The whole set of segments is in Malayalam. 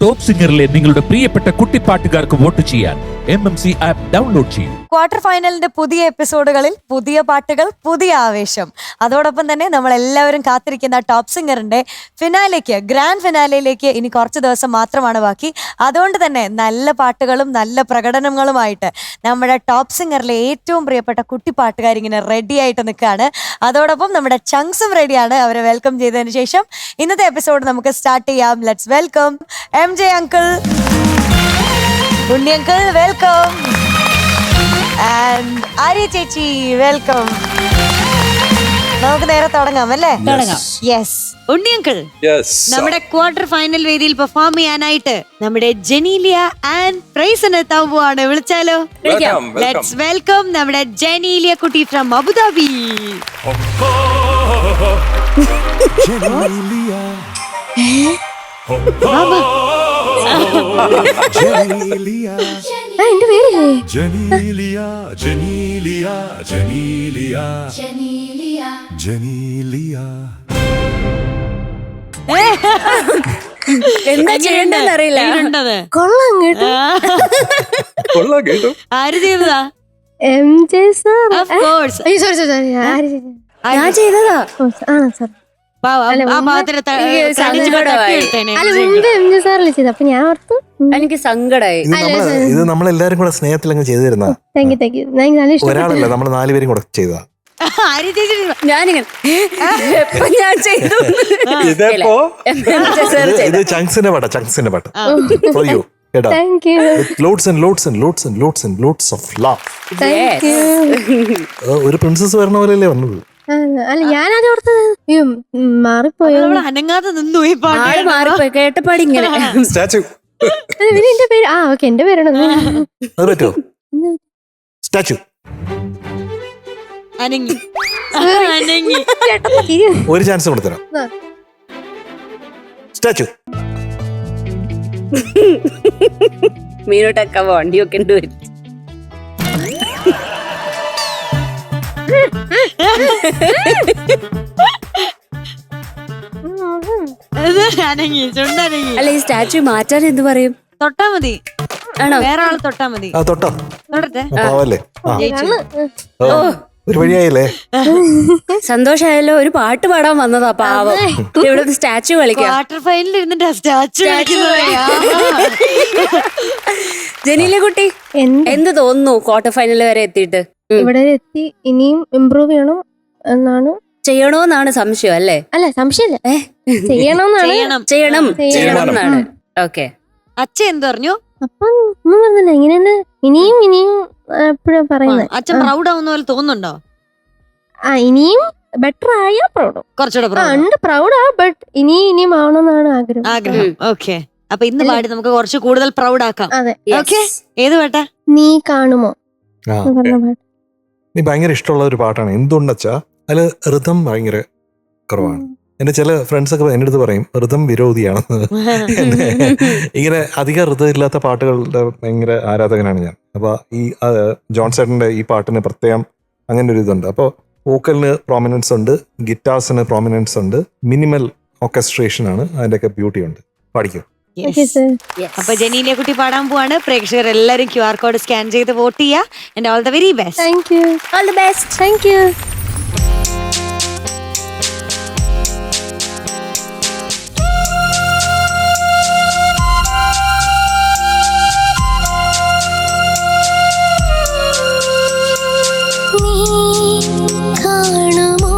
ടോപ്പ് സിംഗറിലെ നിങ്ങളുടെ പ്രിയപ്പെട്ട കുട്ടിപ്പാട്ടുകാർക്ക് വോട്ട് ചെയ്യാൻ MMC ആപ്പ് ഡൗൺലോഡ് ചെയ്യൂ. ക്വാർട്ടർ ഫൈനലിന്റെ പുതിയ എപ്പിസോഡുകളിൽ പുതിയ പാട്ടുകൾ, പുതിയ ആവേശം. അതോടൊപ്പം തന്നെ നമ്മൾ എല്ലാവരും കാത്തിരിക്കുന്ന ടോപ്പ് സിംഗറിന്റെ ഗ്രാൻഡ് ഫിനാലയിലേക്ക് ഇനി കുറച്ച് ദിവസം മാത്രമാണ് ബാക്കി. അതുകൊണ്ട് തന്നെ നല്ല പാട്ടുകളും നല്ല പ്രകടനങ്ങളുമായിട്ട് നമ്മുടെ ടോപ്പ് സിംഗറിലെ ഏറ്റവും പ്രിയപ്പെട്ട കുട്ടിപ്പാട്ടുകാരിങ്ങനെ റെഡി ആയിട്ട് നിൽക്കുകയാണ്. അതോടൊപ്പം നമ്മുടെ ചങ്സും റെഡിയാണ്. അവരെ വെൽക്കം ചെയ്തതിന് ശേഷം ഇന്നത്തെ എപ്പിസോഡ് നമുക്ക് സ്റ്റാർട്ട് ചെയ്യാം. Let's welcome MJ uncle, Unni uncle welcome, and Arya ചേച്ചി വെൽക്കം. നമുക്ക് നേരെ തുടങ്ങാം അല്ലേ? യെസ്. ഉണ്ണി അങ്കിൾ, നമ്മുടെ ക്വാർട്ടർ ഫൈനൽ വേദിയിൽ പെർഫോം ചെയ്യാനായിട്ട് നമ്മുടെ ജനീലിയ ആൻഡ് പ്രൈസിന് എത്താൻ പോവാണ്. വിളിച്ചാലോ? ലെറ്റ്സ് വെൽക്കം നമ്മുടെ ജനീലിയ കുട്ടി ഫ്രം അബുദാബി. എന്റെ പേര് ജനീലിയ ജനീലിയ ജനീലിയ ജനീലിയ. എന്താ ചെയ്യണ്ടെന്ന് അറിയില്ല. കൊള്ളാം കേട്ടോ. കൊള്ളാം കേട്ടോ. ആര് ചെയ്തതാ? MJ sir. Of course. അയ്യോ സോറി സോറി ഞാൻ ചെയ്തതാ. ആണോ സാർ? അല്ല മുമ്പ് MJ സാറിൽ ചെയ്ത. അപ്പൊ ഞാൻ ഓർത്തു എനിക്ക് സങ്കടായി. ഇത് നമ്മളെല്ലാരും കൂടെ സ്നേഹത്തിൽ അങ്ങ് ചെയ്തു തരുന്ന താങ്ക് യു താങ്ക് യു. നല്ല ഇഷ്ടം. ഒരാളല്ല, നമ്മൾ 4 പേരും കൂടെ ചെയ്തതാ. ഞാനിങ്ങനെ ഞാൻ ചെയ്തു. ഇത് ചങ്സിന്റെ പാട്ടാ, ചങ്സിന്റെ പാട്ട്. For you. കേട്ടോ? Thank U Loads and loads and loads and loads and loads of love. Thank you. ഒരു പ്രിൻസസ് വരണ പോലെയല്ലേ വന്നത്. അല്ല ഞാനത് ഓർത്തത് മാറിപ്പോയോ. അനങ്ങാതെ നിന്നു ഈ ആള് മാറിപ്പോയി കേട്ടപ്പാടി ഇങ്ങനെ. സ്റ്റാച്ചു. എന്റെ പേര് ഓക്കെ എന്റെ പേരാണ്. അത് പറ്റുമോ? സ്റ്റാച്ചു. അനങ്ങി അനങ്ങി. ഒരു ചാൻസ് കൊടുത്തരാം. സ്റ്റാച്ചു. മീനോട്ടൊക്കെ വണ്ടിയൊക്കെ ഉണ്ട് വരും. അനങ്ങി ചുണ്ടനങ്ങി. അല്ല ഈ സ്റ്റാച്ചു മാറ്റാൻ എന്ത് പറയും? തൊട്ടാ മതി. ആണോ? വേറെ ആള് തൊട്ടാ മതി. ആ തൊട്ടോ. തൊടട്ടെ. പാവല്ലേ? ഓ ഒരു വഴിയായില്ലേ? സന്തോഷായല്ലോ. ഒരു പാട്ട് പാടാൻ വന്നതാ പാവം. ഇവിടെ സ്റ്റാച്ചു കളിക്കാം. ക്വാർട്ടർ ഫൈനലിൽ ഇരുന്നിട്ട് സ്റ്റാച്ചു. ജനീല കുട്ടി എന്ത് തോന്നുന്നു ക്വാർട്ടർ ഫൈനൽ വരെ എത്തിയിട്ട്? ഇവിടെ എത്തി ഇനിയും ഇമ്പ്രൂവ് ചെയ്യണം എന്നാണ്. ചെയ്യണോന്നാണ് സംശയം അല്ലേ? അല്ല സംശയമില്ല, ചെയ്യണമെന്നാണ്. ചെയ്യണം എന്നാണ്. ഓക്കെ. അച്ഛൻ എന്ത് പറഞ്ഞു? അപ്പം ഒന്നും പറഞ്ഞില്ല. ഇങ്ങനെ തന്നെ ഇനിയും ഇനിയും എപ്പോഴാ പറയുന്നത്. അച്ഛൻ പ്രൗഡ് ആവുന്ന പോലെ തോന്നുന്നുണ്ടോ? ഇനിയും ബെറ്റർ ആയാ പ്രൗഡ്. കുറച്ചുകൂടെ ഉണ്ട് പ്രൗഡാ, ബട്ട് ഇനിയും ആവണമെന്നാണ് ആഗ്രഹം. ആഗ്രഹം. ഓക്കെ. അപ്പൊ ഇന്ന് പാടി നമുക്ക് കുറച്ച് കൂടുതൽ പ്രൗഡ് ആക്കാം. അതെ. ഓക്കെ. ഏത് പാട്ടാ? നീ കാണുമോ എന്ന് പറഞ്ഞ പാട്ട്. നീ ഭയങ്കര ഇഷ്ടമുള്ള ഒരു പാട്ടാണ്. എന്തുകൊണ്ടെച്ചാ അതില് ഋതം ഭയങ്കര കുറവാണ്. എന്റെ ചില ഫ്രണ്ട്സ് ഒക്കെ എന്റെ അടുത്ത് പറയും ഋതം വിരോധിയാണെന്ന്. ഇങ്ങനെ അധികം ഋതം ഇല്ലാത്ത പാട്ടുകളുടെ ഭയങ്കര ആരാധകനാണ് ഞാൻ. അപ്പൊ ഈ ജോൺസേട്ടന്റെ ഈ പാട്ടിന് പ്രത്യേകം അങ്ങനെ ഒരു ഇതുണ്ട്. അപ്പോൾ വോക്കലിന് പ്രോമിനൻസ് ഉണ്ട്, ഗിറ്റാർസിന് പ്രോമിനൻസ് ഉണ്ട്, മിനിമൽ ഓർക്കസ്ട്രേഷൻ ആണ്, അതിന്റെയൊക്കെ ബ്യൂട്ടി ഉണ്ട്. പാടിക്കും. അപ്പൊ ജനീലിയ കുട്ടി പാടാൻ പോവാണ്. പ്രേക്ഷകർ എല്ലാരും QR കോഡ് സ്കാൻ ചെയ്ത് വോട്ട് ചെയ്യാ. And all the very best. Thank you. All the best. Thank you. നീ കാണുമോ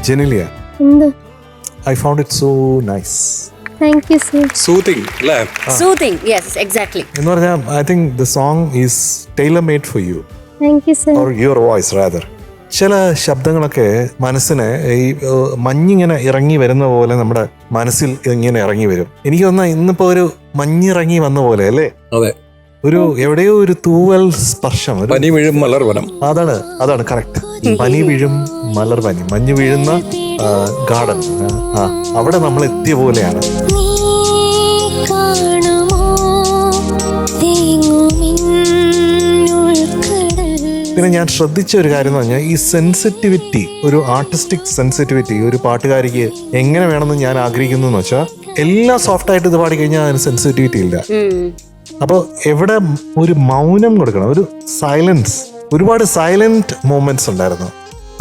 ജെനിലിയ, എന്ത്? I found it so nice. Thank you sir. Soothing അല്ലേ? Soothing, yes exactly. എന്ന് പറഞ്ഞാൽ I think the song is tailor made for you thank you sir. Or your voice rather. ചില ശബ്ദങ്ങളൊക്കെ മനസ്സിന് ഈ മഞ്ഞിങ്ങനെ ഇറങ്ങി വരുന്ന പോലെ നമ്മുടെ മനസ്സിൽ ഇങ്ങനെ ഇറങ്ങി വരും. എനിക്ക് തോന്നുന്ന ഇന്നിപ്പോ ഒരു മഞ്ഞിറങ്ങി വന്ന പോലെ അല്ലേ? അതെ, ഒരു എവിടെയോ ഒരു തൂവൽ സ്പർശം, ഒരു പനി വീഴും മലർവനം. അതാണ് കറക്റ്റ്. പനി വീഴും മലർവനി, മഞ്ഞ് വീഴുന്ന ഗാർഡൻ, അവിടെ നമ്മൾ എത്തിയ പോലെയാണ്. പിന്നെ ഞാൻ ശ്രദ്ധിച്ച ഒരു കാര്യം എന്ന് പറഞ്ഞാൽ ഈ സെൻസിറ്റിവിറ്റി, ഒരു ആർട്ടിസ്റ്റിക് സെൻസിറ്റിവിറ്റി ഒരു പാട്ടുകാരിക്ക് എങ്ങനെ വേണമെന്ന് ഞാൻ ആഗ്രഹിക്കുന്നു എന്ന് വെച്ചാൽ, എല്ലാം സോഫ്റ്റ് ആയിട്ട് ഇത് പാടി കഴിഞ്ഞാൽ അതിന് സെൻസിറ്റിവിറ്റി ഇല്ല. അപ്പോൾ എവിടെ ഒരു മൗനം കൊടുക്കണം, ഒരു സൈലൻസ്, ഒരുപാട് സൈലന്റ് മൂമെന്റ്സ് ഉണ്ടായിരുന്നു.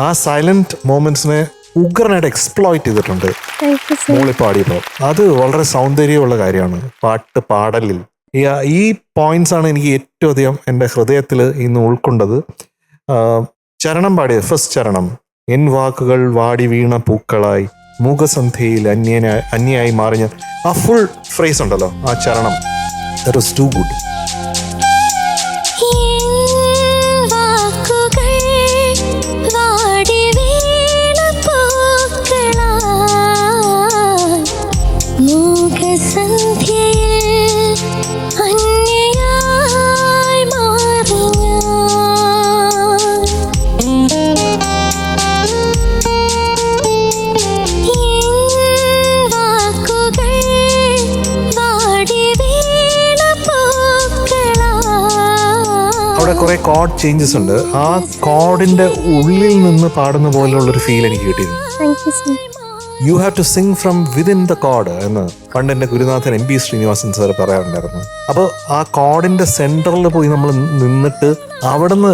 ആ സൈലന്റ് മൂമെന്റ്സിനെ ഉഗ്രനായിട്ട് എക്സ്പ്ലോയിറ്റ് ചെയ്തിട്ടുണ്ട് മോളി പാടിയപ്പോൾ. അത് വളരെ സൗന്ദര്യമുള്ള കാര്യമാണ് പാട്ട് പാടലിൽ. ഈ പോയിന്റ്സ് ആണ് എനിക്ക് ഏറ്റവും അധികം എൻ്റെ ഹൃദയത്തിൽ ഇന്ന് ഉൾക്കൊണ്ടത്. ചരണം പാടിയത്, ഫസ്റ്റ് ചരണം, എൻ വാക്കുകൾ വാടി വീണ പൂക്കളായി മൂകസന്ധ്യയിൽ അന്യായി മാറിഞ്ഞ ആ ഫുൾ ഫ്രേസ് ഉണ്ടല്ലോ, ആ ചരണം, that was too good. കുറെ കോഡ് ചേഞ്ചസ് ഉണ്ട്. ആ കോഡിന്റെ ഉള്ളിൽ നിന്ന് പാടുന്ന പോലെയുള്ളൊരു ഫീൽ എനിക്ക് കിട്ടിയിരുന്നു. You have to sing from within the കോഡ് എന്ന് പണ്ട് എൻ്റെ ഗുരുനാഥൻ MP ശ്രീനിവാസൻ സാർ പറയാറുണ്ടായിരുന്നു. അപ്പോൾ ആ കോഡിന്റെ സെന്ററിൽ പോയി നമ്മൾ നിന്നിട്ട് അവിടുന്ന്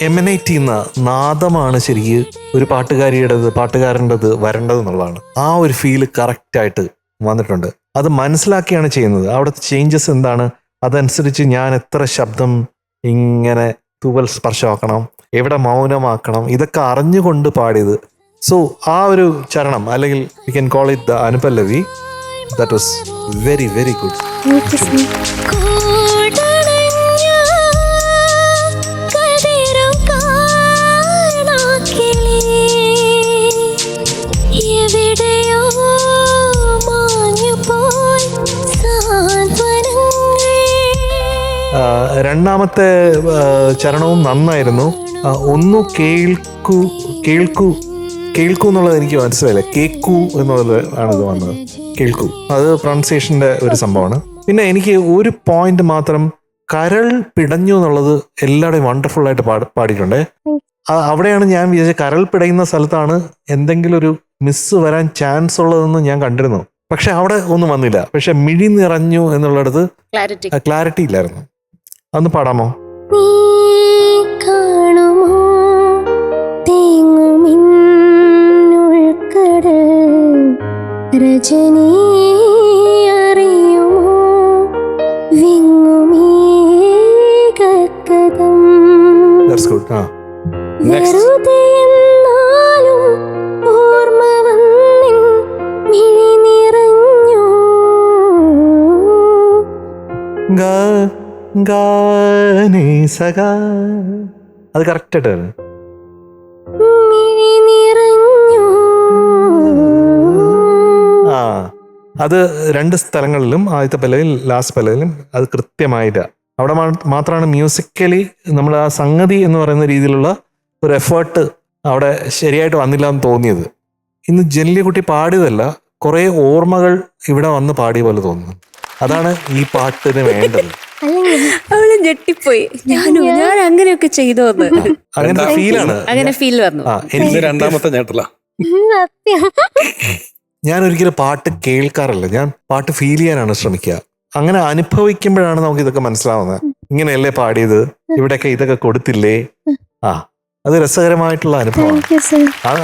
എമനേറ്റ് ചെയ്യുന്ന നാദമാണ് ശരിക്കും ഒരു പാട്ടുകാരൻ്റെത് വരേണ്ടത് എന്നുള്ളതാണ്. ആ ഒരു ഫീല് കറക്റ്റായിട്ട് വന്നിട്ടുണ്ട്. അത് മനസ്സിലാക്കിയാണ് ചെയ്യുന്നത്. അവിടുത്തെ ചേഞ്ചസ് എന്താണ്, അതനുസരിച്ച് ഞാൻ എത്ര ശബ്ദം ഇങ്ങനെ തൂവൽ സ്പർശമാക്കണം, എവിടെ മൗനമാക്കണം, ഇതൊക്കെ അറിഞ്ഞുകൊണ്ട് പാടിയത്. സോ ആ ഒരു ചരണം, അല്ലെങ്കിൽ you can call it the anupallavi, that was very very good. രണ്ടാമത്തെ ചരണവും നന്നായിരുന്നു. ഒന്നു കേൾക്കൂ എന്നുള്ളത് എനിക്ക് മനസ്സിലായില്ല. കേക്കു എന്നുള്ളത് ആണ് ഇത് വന്നത്, കേൾക്കൂ. അത് പ്രൊണൗൺസിയേഷന്റെ ഒരു സംഭവമാണ്. പിന്നെ എനിക്ക് ഒരു പോയിന്റ് മാത്രം, കരൾ പിടഞ്ഞു എന്നുള്ളത് എല്ലാവരുടെയും വണ്ടർഫുൾ ആയിട്ട് പാടിയിട്ടുണ്ടേ. അവിടെയാണ് ഞാൻ വിചാരിച്ചത് കരൾ പിടയുന്ന സ്ഥലത്താണ് എന്തെങ്കിലും ഒരു മിസ് വരാൻ ചാൻസ് ഉള്ളതെന്ന് ഞാൻ കണ്ടിരുന്നു. പക്ഷെ അവിടെ ഒന്നും വന്നില്ല. പക്ഷെ മിഴി നിറഞ്ഞു എന്നുള്ളിടത്ത് ക്ലാരിറ്റി ഇല്ലായിരുന്നു. അതൊന്ന് പാടാമോ? രജനീ അറിയുമോ വിങ്ങുമീ ഗദ്ഗദം. That's good. വെറുതെ എന്നാലും ഓർമ്മ വന്നിൻ മിഴി നിറഞ്ഞു. ഗാനേ സഗാ, അത് കറക്റ്റായിട്ട് മിഴി നിറഞ്ഞു. അത് രണ്ട് സ്ഥലങ്ങളിലും, ആദ്യത്തെ പല്ലവിലും ലാസ്റ്റ് പല്ലവിലും അത് കൃത്യമായില്ല. അവിടെ മാത്രമാണ് മ്യൂസിക്കലി നമ്മൾ ആ സംഗതി എന്ന് പറയുന്ന രീതിയിലുള്ള ഒരു എഫേർട്ട് അവിടെ ശരിയായിട്ട് വന്നില്ല എന്ന് തോന്നിയത്. ഇന്ന് ജെല്ലിക്കുട്ടി പാടിയതല്ല, കുറേ ഓർമ്മകൾ ഇവിടെ വന്ന് പാടിയ പോലെ തോന്നുന്നു. അതാണ് ഈ പാട്ടിന് വേണ്ടത്. അവള് ഞെട്ടിപ്പോയി. ഞാൻ അങ്ങനെയൊക്കെ ചെയ്തു വന്ന് അങ്ങനത്തെ ഫീലാണ്, അങ്ങനെ ഫീൽ വന്നു. എനിക്ക് രണ്ടാമത്തെ ഞേട്ടല. ഞാൻ ഒരിക്കലും പാട്ട് കേൾക്കാറില്ല, ഞാൻ പാട്ട് ഫീൽ ചെയ്യാനാണ് ശ്രമിക്കുക. അങ്ങനെ അനുഭവിക്കുമ്പോഴാണ് നമുക്ക് ഇതൊക്കെ മനസ്സിലാവുന്നത്. ഇങ്ങനെയല്ലേ പാടിയത്, ഇവിടെയൊക്കെ ഇതൊക്കെ കൊടുത്തില്ലേ. അത് രസകരമായിട്ടുള്ള അനുഭവമാണ്.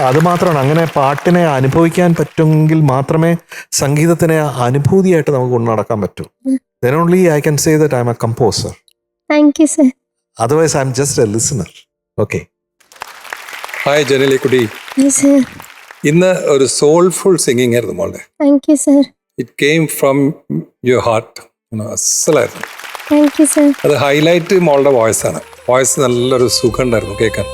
അത് മാത്രമാണ്, അങ്ങനെ പാട്ടിനെ അനുഭവിക്കാൻ പറ്റുമെങ്കിൽ മാത്രമേ സംഗീതത്തിനെ അനുഭൂതിയായിട്ട് നമുക്ക് കൊണ്ടു നടക്കാൻ പറ്റൂ. Then only I can say that I'm a composer. Thank you, sir. Otherwise, I'm just a listener. Okay. Hi ജനലിക്കുട്ടി. Yes, sir. ഇന്ന് ഒരു സോൾഫുൾ സിംഗിങ് ആയിരുന്നു മോളുടെ. Thank you, sir. It came from your heart. അസലായിരുന്നു. Thank you, sir. അത് ഹൈലൈറ്റ് മോളുടെ വോയിസ് ആണ്. വോയിസ് നല്ലൊരു സുഖം ഉണ്ടായിരുന്നു കേൾക്കാൻ.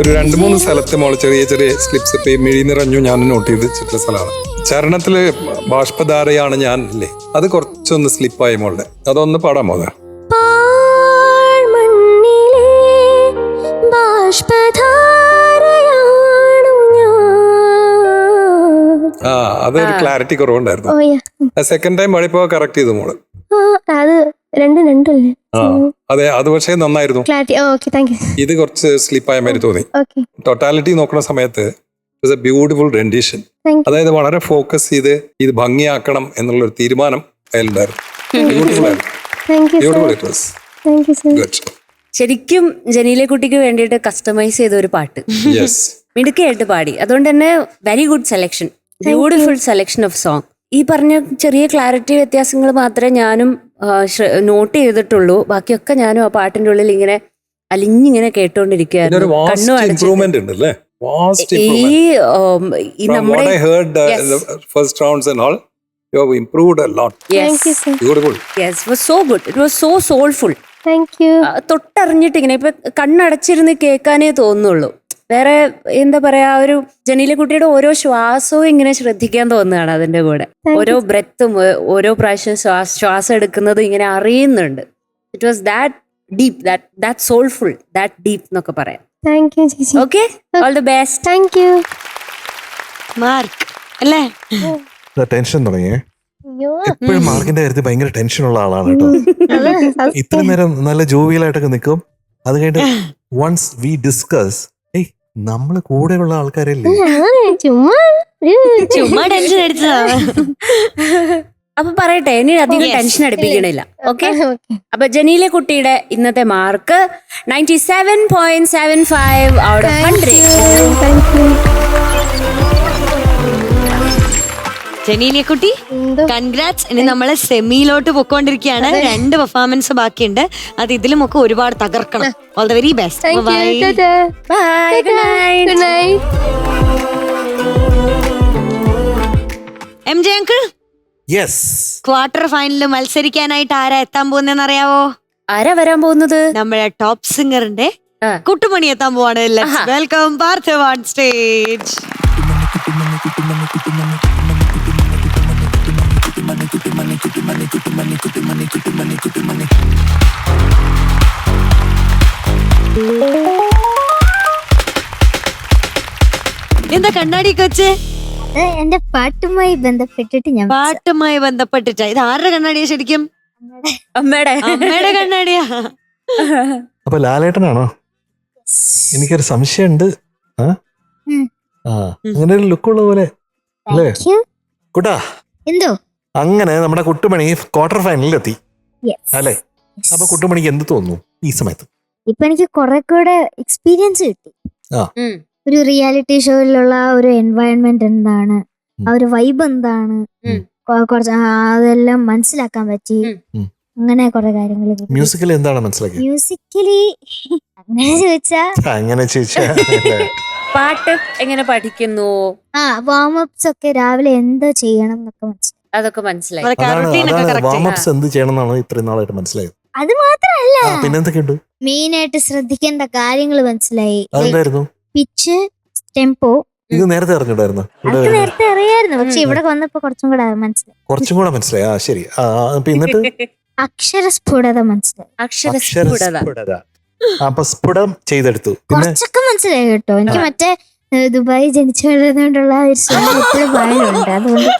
ഒരു 2-3 സ്ഥലത്ത് മോള് ചെറിയ ചെറിയ സ്ലിപ്സ് ഇപ്പൊ ഈ മിഴി നിറഞ്ഞു ഞാൻ നോട്ട് ചെയ്ത് ചില സ്ഥലമാണ്. ചരണത്തില് ബാഷ്പധാരയാണ് ഞാൻ അല്ലേ, അത് കുറച്ചൊന്ന് സ്ലിപ്പായി മോളുടെ. അതൊന്ന് പാടാമോ? ആ അതൊരു ക്ലാരിറ്റി കുറവുണ്ടായിരുന്നു. ഓ യാ സെക്കൻഡ് ടൈം പാടിയപ്പോ കറക്റ്റ് ചെയ്തു മോള്. അത് രണ്ടല്ലേ ആ അതെ, അത് പക്ഷേ നന്നായിരുന്നു. ക്ലാരിറ്റി. Okay, thank you. ഇത് കുറച്ച് സ്ലിപ്പായ മാതിരി തോന്നി. ഓക്കെ, ടോട്ടാലിറ്റി നോക്കുന്ന സമയത്ത് it's a beautiful rendition. Thank you. അതായത് വളരെ ഫോക്കസ് ചെയ്ത് ഇത് ഭംഗിയാക്കണം എന്നുള്ളൊരു തീരുമാനം അതിലുണ്ടായിരുന്നു. ബ്യൂട്ടിഫുൾ ആയിരുന്നു. Thank you beautiful sir. It was thank you sir. Good. ശരിക്കും ജനീലെ കുട്ടിക്ക് വേണ്ടിയിട്ട് കസ്റ്റമൈസ് ചെയ്ത ഒരു പാട്ട് യെസ്. മിടുക്കയായിട്ട് പാടി. അതുകൊണ്ട് തന്നെ very good selection, beautiful selection of song. ഈ പറഞ്ഞ ചെറിയ ക്ലാരിറ്റി വ്യത്യാസങ്ങൾ മാത്രമേ ഞാനും നോട്ട് ചെയ്തിട്ടുള്ളൂ. ബാക്കിയൊക്കെ ഞാനും ആ പാട്ടിന്റെ ഉള്ളിൽ ഇങ്ങനെ അലിഞ്ഞിങ്ങനെ കേട്ടോണ്ടിരിക്കുകയായിരുന്നു. കണ്ണു അടച്ചിട്ട്. ഇംപ്രൂവ്മെന്റ് ഉണ്ട് അല്ലേ? വാസ്റ്റ് ഈ ഇംപ്രൂവ്മെന്റ്. ഈ From നമ്മുടെ what I heard in the first rounds and all, you have improved a lot. Thank you sir. Beautiful. Yes was so good. It was so soulful. Thank you. തൊട്ടറിഞ്ഞിട്ട് ഇങ്ങനെ ഇപ്പൊ കണ്ണടച്ചിരുന്ന് കേൾക്കാനേ തോന്നുള്ളൂ. വേറെ എന്താ പറയാ, ഒരു ജനീലെ കുട്ടിയുടെ ഓരോ ശ്വാസവും ഇങ്ങനെ ശ്രദ്ധിക്കാൻ തോന്നുകയാണ് അതിന്റെ കൂടെ. ഓരോ ബ്രെത്തും ഓരോ പ്രാവശ്യം ശ്വാസം എടുക്കുന്നത് ഇങ്ങനെ അറിയുന്നുണ്ട്. It was that deep, that soulful, that deep എന്നൊക്കെ പറയാം. താങ്ക് യു ചേച്ചി. Okay, all the best. Thank U. Mark അല്ലേ? ടെൻഷൻ തുടങ്ങിയേ. അയ്യോ, എപ്പോഴും മാർക്കിന്റെ കാര്യത്തിൽ ഭയങ്കര ടെൻഷനുള്ള ആളാണ് കേട്ടോ. അത് ഇത്ര നേരം നല്ല ജോവിയലായിട്ടൊക്കെ നിൽക്കും. അത് കഴിഞ്ഞിട്ട് വൺസ് വി ഡിസ്കസ്, ഏയ് നമ്മള് കൂടെയുള്ള ആൾക്കാരല്ലേ, ഞാന് ചുമ്മാ ടെൻഷൻ അടിച്ചതാ. അപ്പൊ പറയട്ടെ, ഇനി അധികം ടെൻഷൻ അടുപ്പിക്കണില്ല. ഓക്കെ, അപ്പൊ ജനീലെ കുട്ടിയുടെ ഇന്നത്തെ മാർക്ക് 97.75 ഔട്ട് ഓഫ് 100. ജനീലിയ കുട്ടി, കൺഗ്രാറ്റ്സ്. ഇനി നമ്മള് സെമിയിലോട്ട് പൊക്കോണ്ടിരിക്കുകയാണ്. 2 പെർഫോമൻസ് ബാക്കിയുണ്ട്. അത് ഇതിലുമൊക്കെ ഒരുപാട് തകർക്കണം. All the very best. Bye. Bye, good night. Good night. M J uncle, yes, quarter ഫൈനലിൽ മത്സരിക്കാനായിട്ട് ആരാ എത്താൻ പോകുന്നതെന്ന് അറിയാവോ? ആരാ വരാൻ പോകുന്നത്? നമ്മുടെ ടോപ്പ് സിംഗറിന്റെ കുട്ടുമണി എത്താൻ പോവാണ്. Welcome Parthiv on stage. എന്താ കണ്ണാടിയൊക്കെ വെച്ച്? എന്റെ പാട്ടുമായി ബന്ധപ്പെട്ടിട്ട് ഞാൻ പാട്ടുമായി ബന്ധപ്പെട്ടിട്ടാ. ഇത് ആരുടെ കണ്ണാടിയാ ശരിക്കും? അമ്മയുടെ അമ്മയുടെ കണ്ണാടിയാ. അപ്പൊ ലാലേട്ടനാണോ? എനിക്കൊരു സംശയമുണ്ട്. അങ്ങനെ ഒരു ലുക്കുള്ള പോലെ അല്ലേ കുട്ടാ? എന്തോ അങ്ങനെ നമ്മുടെ കുട്ടുമണി ക്വാർട്ടർ ഫൈനലിൽ എത്തി അല്ലേ? അപ്പൊ കുട്ടുമണിക്ക് എന്ത് തോന്നുന്നു ഈ സമയത്ത്? ഇപ്പൊ എനിക്ക് കുറെ കൂടെ എക്സ്പീരിയൻസ് കിട്ടി. ഒരു റിയാലിറ്റി ഷോയിലുള്ള ഒരു എൻവയൺമെന്റ് എന്താണ്, ആ ഒരു വൈബ് എന്താണ്, കുറച്ച് അതെല്ലാം മനസ്സിലാക്കാൻ പറ്റി. അങ്ങനെ കുറെ കാര്യങ്ങൾ. മ്യൂസിക്കലി എന്താണ് മനസ്സിലാക്കി? മ്യൂസിക്കലി അങ്ങനെ ചോദിച്ചാ പാട്ട് എങ്ങനെ പഠിക്കുന്നു, വാമപ്സ് ഒക്കെ രാവിലെ എന്താ ചെയ്യണം എന്നൊക്കെ മനസ്സിലായി. അതൊക്കെ മനസ്സിലായി. വാമപ്സ് എന്ത് ചെയ്യണം എന്നാണ് ഇത്രയും നാളായിട്ട് മനസ്സിലായത്. അത് മാത്രല്ല, പിന്നെന്തൊക്കെയുണ്ട് മെയിൻ ആയിട്ട് ശ്രദ്ധിക്കേണ്ട കാര്യങ്ങൾ മനസ്സിലായി. അതെന്തായിരുന്നു? Pitch, tempo. ഇത് നേരത്തെ അറിഞ്ഞൂടായിരുന്നു? അത് നേരത്തെ അറിയായിരുന്നു, പക്ഷെ ഇവിടെ വന്നപ്പോ കുറച്ചും കൂടെ മനസ്സിലായി. കുറച്ചും കൂടെ മനസ്സിലായി. ആ ശരി. എന്നിട്ട് അക്ഷരസ്ഫുടത മനസ്സിലായി. അക്ഷരസ്ഫുടത. അപ്പൊ സ്ഫുടം ചെയ്തെടുത്തു. പിന്നെ കുറച്ചൊക്കെ മനസ്സിലായി കേട്ടോ. എനിക്ക് മറ്റേ ദുബായി ജനിച്ചു വളർന്നുകൊണ്ടുള്ള ഒരു സ്വയം എപ്പോഴും ഭയമുണ്ട്. അതുകൊണ്ട്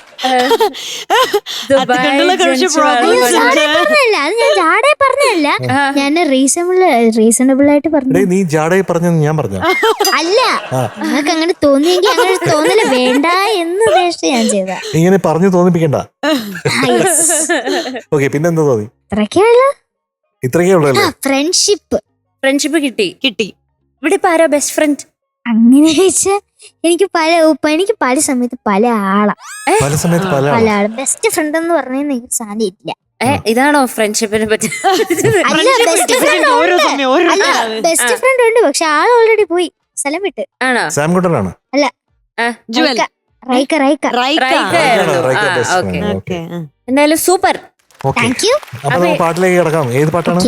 പറഞ്ഞല്ല, അത് ഞാൻ ജാടെ പറഞ്ഞല്ല, ഞാൻ റീസണബിൾ ആയിട്ട് പറഞ്ഞു. നീ ജാടയെ പറഞ്ഞെന്ന് ഞാൻ പറഞ്ഞു. അല്ല, നിങ്ങൾക്ക് അങ്ങനെ തോന്നിയെങ്കിൽ അങ്ങനെ തോന്നല് വേണ്ട എന്ന് ഉദ്ദേശിച്ച് ഞാൻ ചെയ്ത. ഇങ്ങനെ പറഞ്ഞു തോന്നിപ്പിക്കണ്ട. ഓക്കെ, പിന്നെന്താ തോന്നി? ഇത്രയൊക്കെ ഉള്ളൂ. ഫ്രണ്ട്ഷിപ്പ് കിട്ടി. ഇവിടെ ഇപ്പൊ ആരാ ബെസ്റ്റ് ഫ്രണ്ട്? അങ്ങനെ ചോദിച്ചാൽ എനിക്ക് പല സമയത്ത് പല ആളാ. ബെസ്റ്റ് ഫ്രണ്ട് എന്ന് പറഞ്ഞ സാധനം ഇല്ല. ഇതാണോ ഫ്രണ്ട്ഷിപ്പിനെ പറ്റി? അല്ല, ബെസ്റ്റ് ഫ്രണ്ട് ഉണ്ട്, പക്ഷെ ആൾ ഓൾറെഡി പോയി, സ്ഥലം വിട്ട്. ആണോ? സാംകുട്ടനാണ്? അല്ല, റൈക്ക. എന്തായാലും സൂപ്പർ. Thank U. അപ്പൊ നമുക്ക് പാട്ടിലേക്ക് കിടക്കാം. ഏത് പാട്ടാണ്?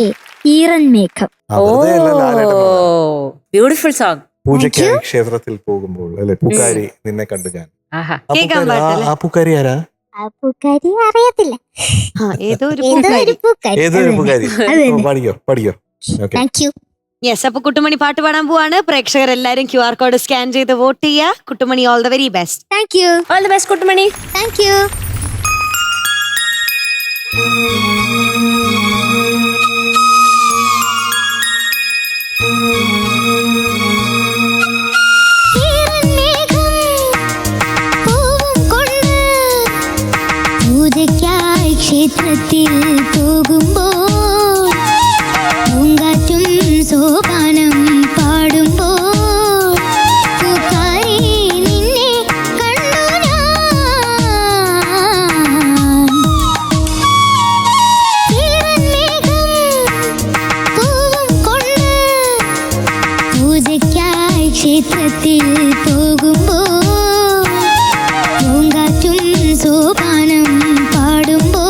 ഈറൻ മേഘം. Beautiful song. പൂജയ്ക്കായി ക്ഷേത്രത്തിൽ പോകുമ്പോൾ അല്ലെ, പൂക്കാരി നിന്നെ കണ്ടു ഞാൻ. ആ പൂക്കാരി ആരാ? പൂക്കാരി അറിയത്തില്ല. ഏതോ ഒരു പൂക്കാരി? പാടിക്കോ. Thank you. യെസ്, അപ്പൊ കുട്ടുമണി പാട്ട് പാടാൻ പോവാണ്. പ്രേക്ഷകരെല്ലാരും QR കോഡ് സ്കാൻ ചെയ്ത് വോട്ട് ചെയ്യുക. Kuttumani, all the very best. Thank you. All the best Kuttumani. Thank you. ക്ഷേത്രത്തിൽ പോകുമ്പോൾ പൂങ്കാറ്റും സോപാനം പാടുമ്പോൾ പൂക്കാരി നിന്നെ കണ്ടു ഞാൻ. പൂവും കൊണ്ട് പൂജയ്ക്കായി ക്ഷേത്രത്തിൽ പോകുമ്പോൾ പൂങ്കാറ്റും സോപാനം പാടുമ്പോൾ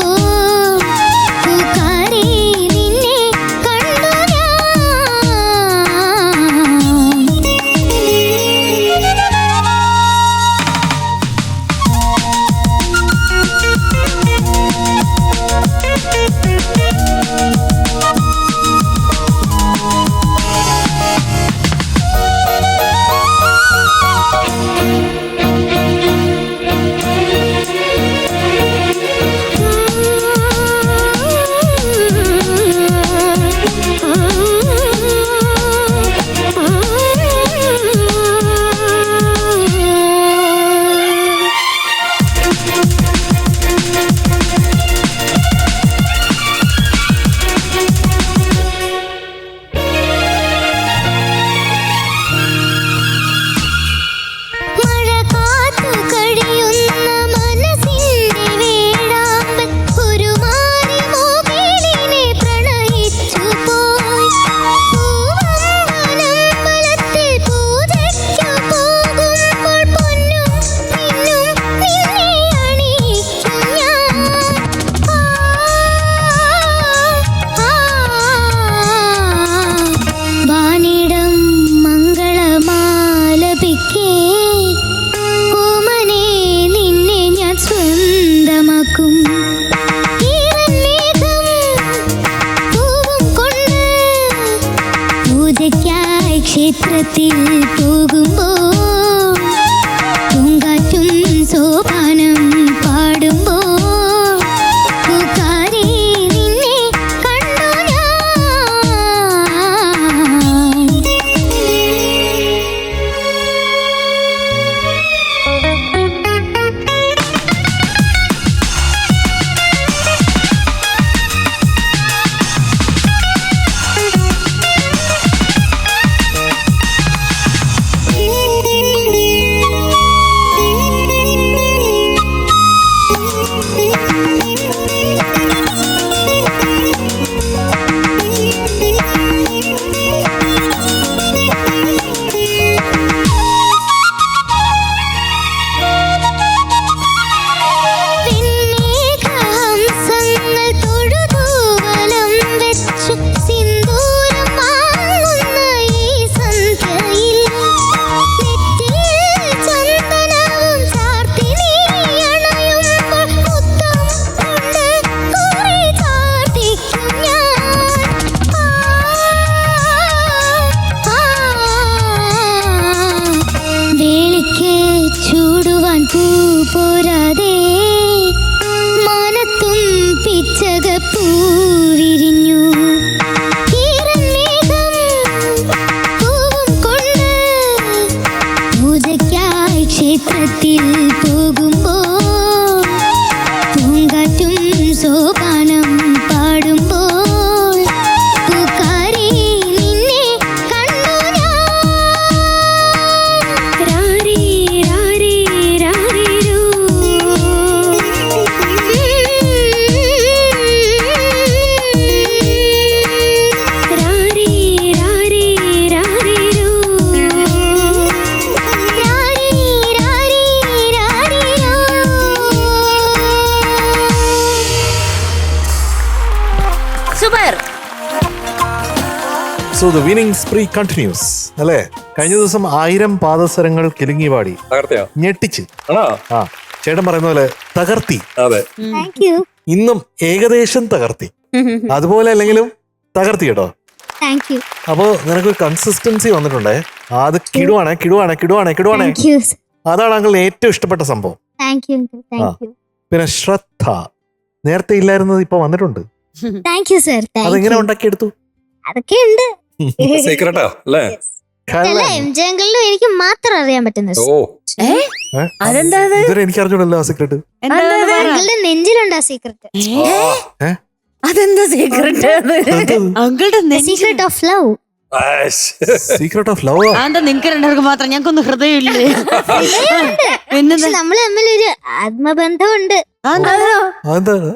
ക്ഷേത്രത്തിൽ പോകുമ്പോൾ പൂങ്കാറ്റും സോപാനം പാടുമ്പോൾ പൂക്കാരി നിന്നെ കണ്ടു പോരാതെ മനത്തും പിച്ചകപ്പൂ വിരിഞ്ഞു. പൂവും കൊണ്ട് പൂജയ്ക്കായി ക്ഷേത്രത്തിൽ പോകുമ്പോൾ പൂങ്കാറ്റും സോപാനം പാടുമ്പോൾ പൂക്കാരി നിന്നെ കണ്ടു so the winning spree continuous അല്ലേ? കഴിഞ്ഞ ദിവസം 1000 പാദസരങ്ങൾ കിലുങ്ങി പാടി ഞെട്ടിച്ച്. ആ, ചേട്ടൻ പറയുന്ന പോലെ തകർത്തി. അതെ, താങ്ക് യു. ഇന്നും ഏകദേശം തകർത്തി. അതുപോലെ അല്ലെങ്കിലും തകർത്തി കേട്ടോ. താങ്ക് യു അപ്പോ നിനക്ക് കൺസിസ്റ്റൻസി വന്നിട്ടുണ്ടേ. അത് കിടുവാണേ. താങ്ക് യു അതാണ് അങ്കിളിന് ഏറ്റവും ഇഷ്ടപ്പെട്ട സംഭവം. താങ്ക് യു താങ്ക് യു പിന്നെ ശ്രദ്ധ നേരത്തെ ഇല്ലായിരുന്നത് ഇപ്പൊ വന്നിട്ടുണ്ട്. Thank you sir. അതെങ്ങനെ ഉണ്ടാക്കിയെടുത്തു? അതൊക്കെ ഉണ്ട്. സീക്രട്ടാ അല്ലേ? അല്ല എംജെ അങ്കിളിനും എനിക്ക് മാത്രം അറിയാൻ പറ്റുന്ന ഓ അതെന്താ അത്? ഇതുവരെ എനിക്ക് അറിഞ്ഞൂടല്ലോ ആ സീക്രട്ട്. അങ്കിളുടെ നെഞ്ചിലുണ്ട് ആ സീക്രട്ട്. അതെന്താ സീക്രട്ട്? അങ്കിളുടെ secret of love. Secret of love. എന്താ നിങ്ങക്ക് രണ്ടുപേർക്ക് മാത്രം, ഞങ്ങൾക്കൊന്നും ഹൃദയമില്ലേ? പക്ഷെ നമ്മള് തമ്മിലൊരു ആത്മബന്ധമുണ്ട്. അതെന്താണ്?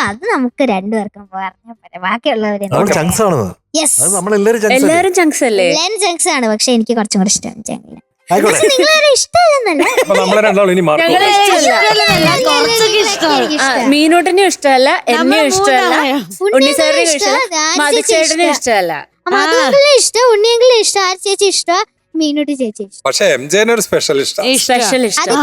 അത് നമുക്ക് രണ്ടുപേർക്കും പറഞ്ഞാൽ പോരെ. ബാക്കിയുള്ളവര് നമ്മൾ ചങ്സ് ആണെന്ന്. യെസ് അത് നമ്മളെല്ലാരും ചങ്സ് എല്ലാരും ചങ്സ് അല്ലേ? എല്ലാരും ജങ്സ് ആണ്. പക്ഷെ എനിക്ക് കുറച്ചും കൂടെ ഇഷ്ടം ജംഗിള. ആയിക്കോട്ടെ. നിങ്ങളാരും ഇഷ്ടമല്ലെന്നല്ല. അപ്പൊ നമ്മളെ രണ്ടാളും ഇനി മാർക്കും. കുറച്ചൊക്കെ ഇഷ്ടമാണ്. മീനൂട്ടിനും ഇഷ്ടമല്ല, എന്നെയും ഇഷ്ടമല്ല, ഉണ്ണിസാറിനും ഇഷ്ടമല്ല, മധുചേട്ടനും ഇഷ്ടമല്ല. മധുവിനും ഇഷ്ടം, ഉണ്ണിയെങ്കിലും ഇഷ്ടം, ആർ ചേച്ചി ഇഷ്ടം, മീനൂട്ടി ചേച്ചി ഇഷ്ടം. പക്ഷെ എംജെന് ഒരു സ്പെഷ്യൽ ഇഷ്ടം. സ്പെഷ്യൽ ഇഷ്ടം.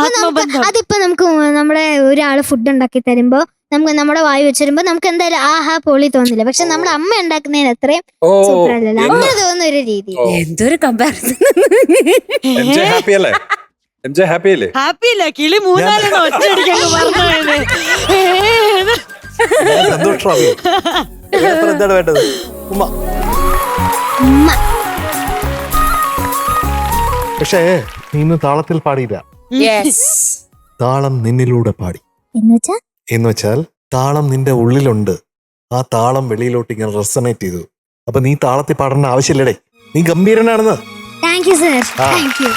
അതിപ്പോ നമുക്ക് നമ്മുടെ ഒരാള് ഫുഡ് ഉണ്ടാക്കി തരുമ്പോ നമുക്ക് നമ്മുടെ വായി വെച്ചിരുമ്പോ നമുക്ക് എന്തായാലും ആഹാ പൊളി തോന്നില്ല. പക്ഷെ നമ്മുടെ അമ്മ ഉണ്ടാക്കുന്നതിന് അത്രയും സൂപ്പർ അല്ലല്ലോ അങ്ങനെ തോന്നുന്ന ഒരു രീതി. എന്തൊരു കമ്പാരിസൺ. എംജെ ഹാപ്പി അല്ലേ? എംജെ ഹാപ്പി അല്ലേ? ഹാപ്പി അല്ല, കിളി മൂന്നാലെണ്ണം ഒറ്റയടിക്കാൻ പറഞ്ഞു. സന്തോഷം. എന്താണ് വേണ്ടത്? ഉമ്മ. പക്ഷേ നീ ഇന്ന് താളത്തിൽ പാടിയില്ല. താളം നിന്നിലൂടെ പാടി. എന്ന് വെച്ചാൽ താളം നിന്റെ ഉള്ളിലുണ്ട്. ആ താളം വെളിയിലോട്ട് ഇങ്ങനെ റെസണേറ്റ് ചെയ്തു. അപ്പൊ നീ താളത്തിൽ പാടേണ്ട ആവശ്യമില്ലടേ. നീ ഗംഭീരനാണെന്ന്. Thank you sir. Thank you.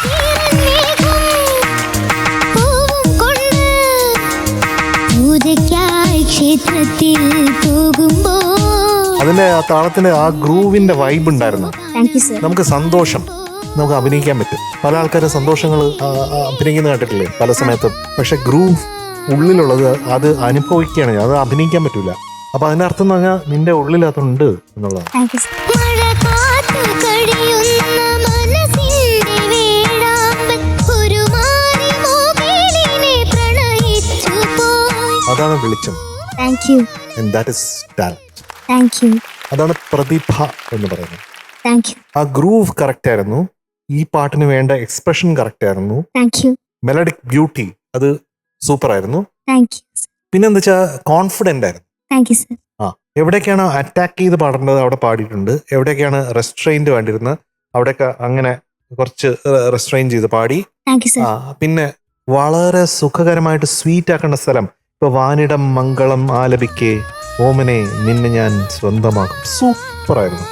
അതിന്റെ ആ താളത്തിന്റെ ആ ഗ്രൂവിന്റെ വൈബ് ഉണ്ടായിരുന്നു. നമുക്ക് സന്തോഷം, നമുക്ക് അഭിനയിക്കാൻ പറ്റും. പല ആൾക്കാരും സന്തോഷങ്ങൾ അഭിനയിക്കുന്ന കേട്ടിട്ടില്ലേ പല സമയത്തും. പക്ഷെ ഗ്രൂവ് ഉള്ളിലുള്ളത് അത് അനുഭവിക്കുകയാണ്, അത് അഭിനയിക്കാൻ പറ്റൂല. അപ്പൊ അതിന്റെ അർത്ഥം എന്ന് പറഞ്ഞാൽ നിന്റെ ഉള്ളിൽ അതുണ്ട് എന്നുള്ളതാണ്. അതാണ് വെളിച്ചം. And that is talent. അതാണ് പ്രതിഭ എന്ന് പറയുന്നത്. ആ ഗ്രൂവ് കറക്റ്റ് ആയിരുന്നു. ഈ പാട്ടിന് വേണ്ട എക്സ്പ്രഷൻ കറക്റ്റ് ആയിരുന്നു. മെലഡിക് ബ്യൂട്ടി അത് സൂപ്പർ ആയിരുന്നു. പിന്നെന്താ വെച്ചാൽ കോൺഫിഡന്റ് ആയിരുന്നു. എവിടേക്കാണ് അറ്റാക്ക് ചെയ്ത് പാടേണ്ടത് അവിടെ പാടിയിട്ടുണ്ട്. എവിടേക്കാണ് റെസ്ട്രെയിൻറ്റ് വേണ്ടിയിരുന്നത് അവിടെയൊക്കെ അങ്ങനെ കുറച്ച് റെസ്ട്രെയിൻ ചെയ്ത് പാടി. പിന്നെ വളരെ സുഖകരമായിട്ട് സ്വീറ്റ് ആക്കേണ്ട സ്ഥലം, ഇപ്പൊ വാനിടം മംഗളം ആലപിക്കേ ഓമനെ നിന്നെ ഞാൻ സ്വന്തമാക്കും, സൂപ്പർ ആയിരുന്നു.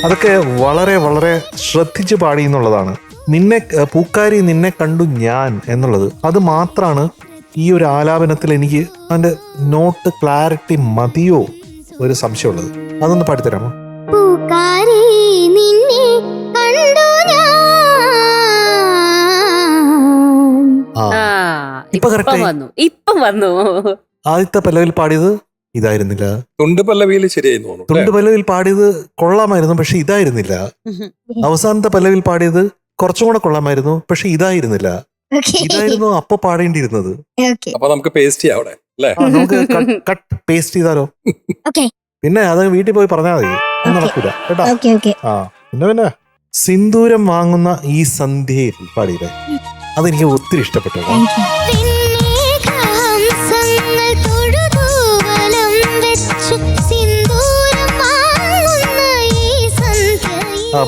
അതൊക്കെ വളരെ വളരെ ശ്രദ്ധിച്ച് പാടി എന്നുള്ളതാണ്. നിന്നെ പൂക്കാരി നിന്നെ കണ്ടു ഞാൻ എന്നുള്ളത് അത് മാത്രമാണ് ഈ ഒരു ആലാപനത്തിൽ എനിക്ക് അതിന്റെ നോട്ട് ക്ലാരിറ്റി മതിയോ ഒരു സംശയമുള്ളത്. അതൊന്ന് പാടിത്തരാമോ? പൂക്കാരി നിന്നെ കണ്ടു ഞാൻ. ഇപ്പം വന്നു. ആദ്യത്തെ പല്ലവിൽ പാടിയത് ഇതായിരുന്നില്ല. തുണ്ട് പല്ലവിയിൽ ശരിയായി തോന്നുന്നു. തുണ്ട് പല്ലവിൽ പാടിയത് കൊള്ളാമായിരുന്നു, പക്ഷെ ഇതായിരുന്നില്ല. അവസാനത്തെ പല്ലവിൽ പാടിയത് കുറച്ചും കൂടെ കൊള്ളാമായിരുന്നു, പക്ഷെ ഇതായിരുന്നില്ല. ഇതായിരുന്നു അപ്പൊ പാടേണ്ടിയിരുന്നത്. അപ്പൊ നമുക്ക് പേസ്റ്റ് ചെയ്യാം അവിടെ അല്ലേ? നമുക്ക് കട്ട് പേസ്റ്റ് ചെയ്താലോ? പിന്നെ അത് വീട്ടിൽ പോയി പറഞ്ഞാൽ മതി, നടക്കൂല കേട്ടോ. പിന്നെ സിന്ദൂരം വാങ്ങുന്ന ഈ സന്ധ്യയിൽ പാടിയില്ലേ, അതെനിക്ക് ഒത്തിരി ഇഷ്ടപ്പെട്ടു.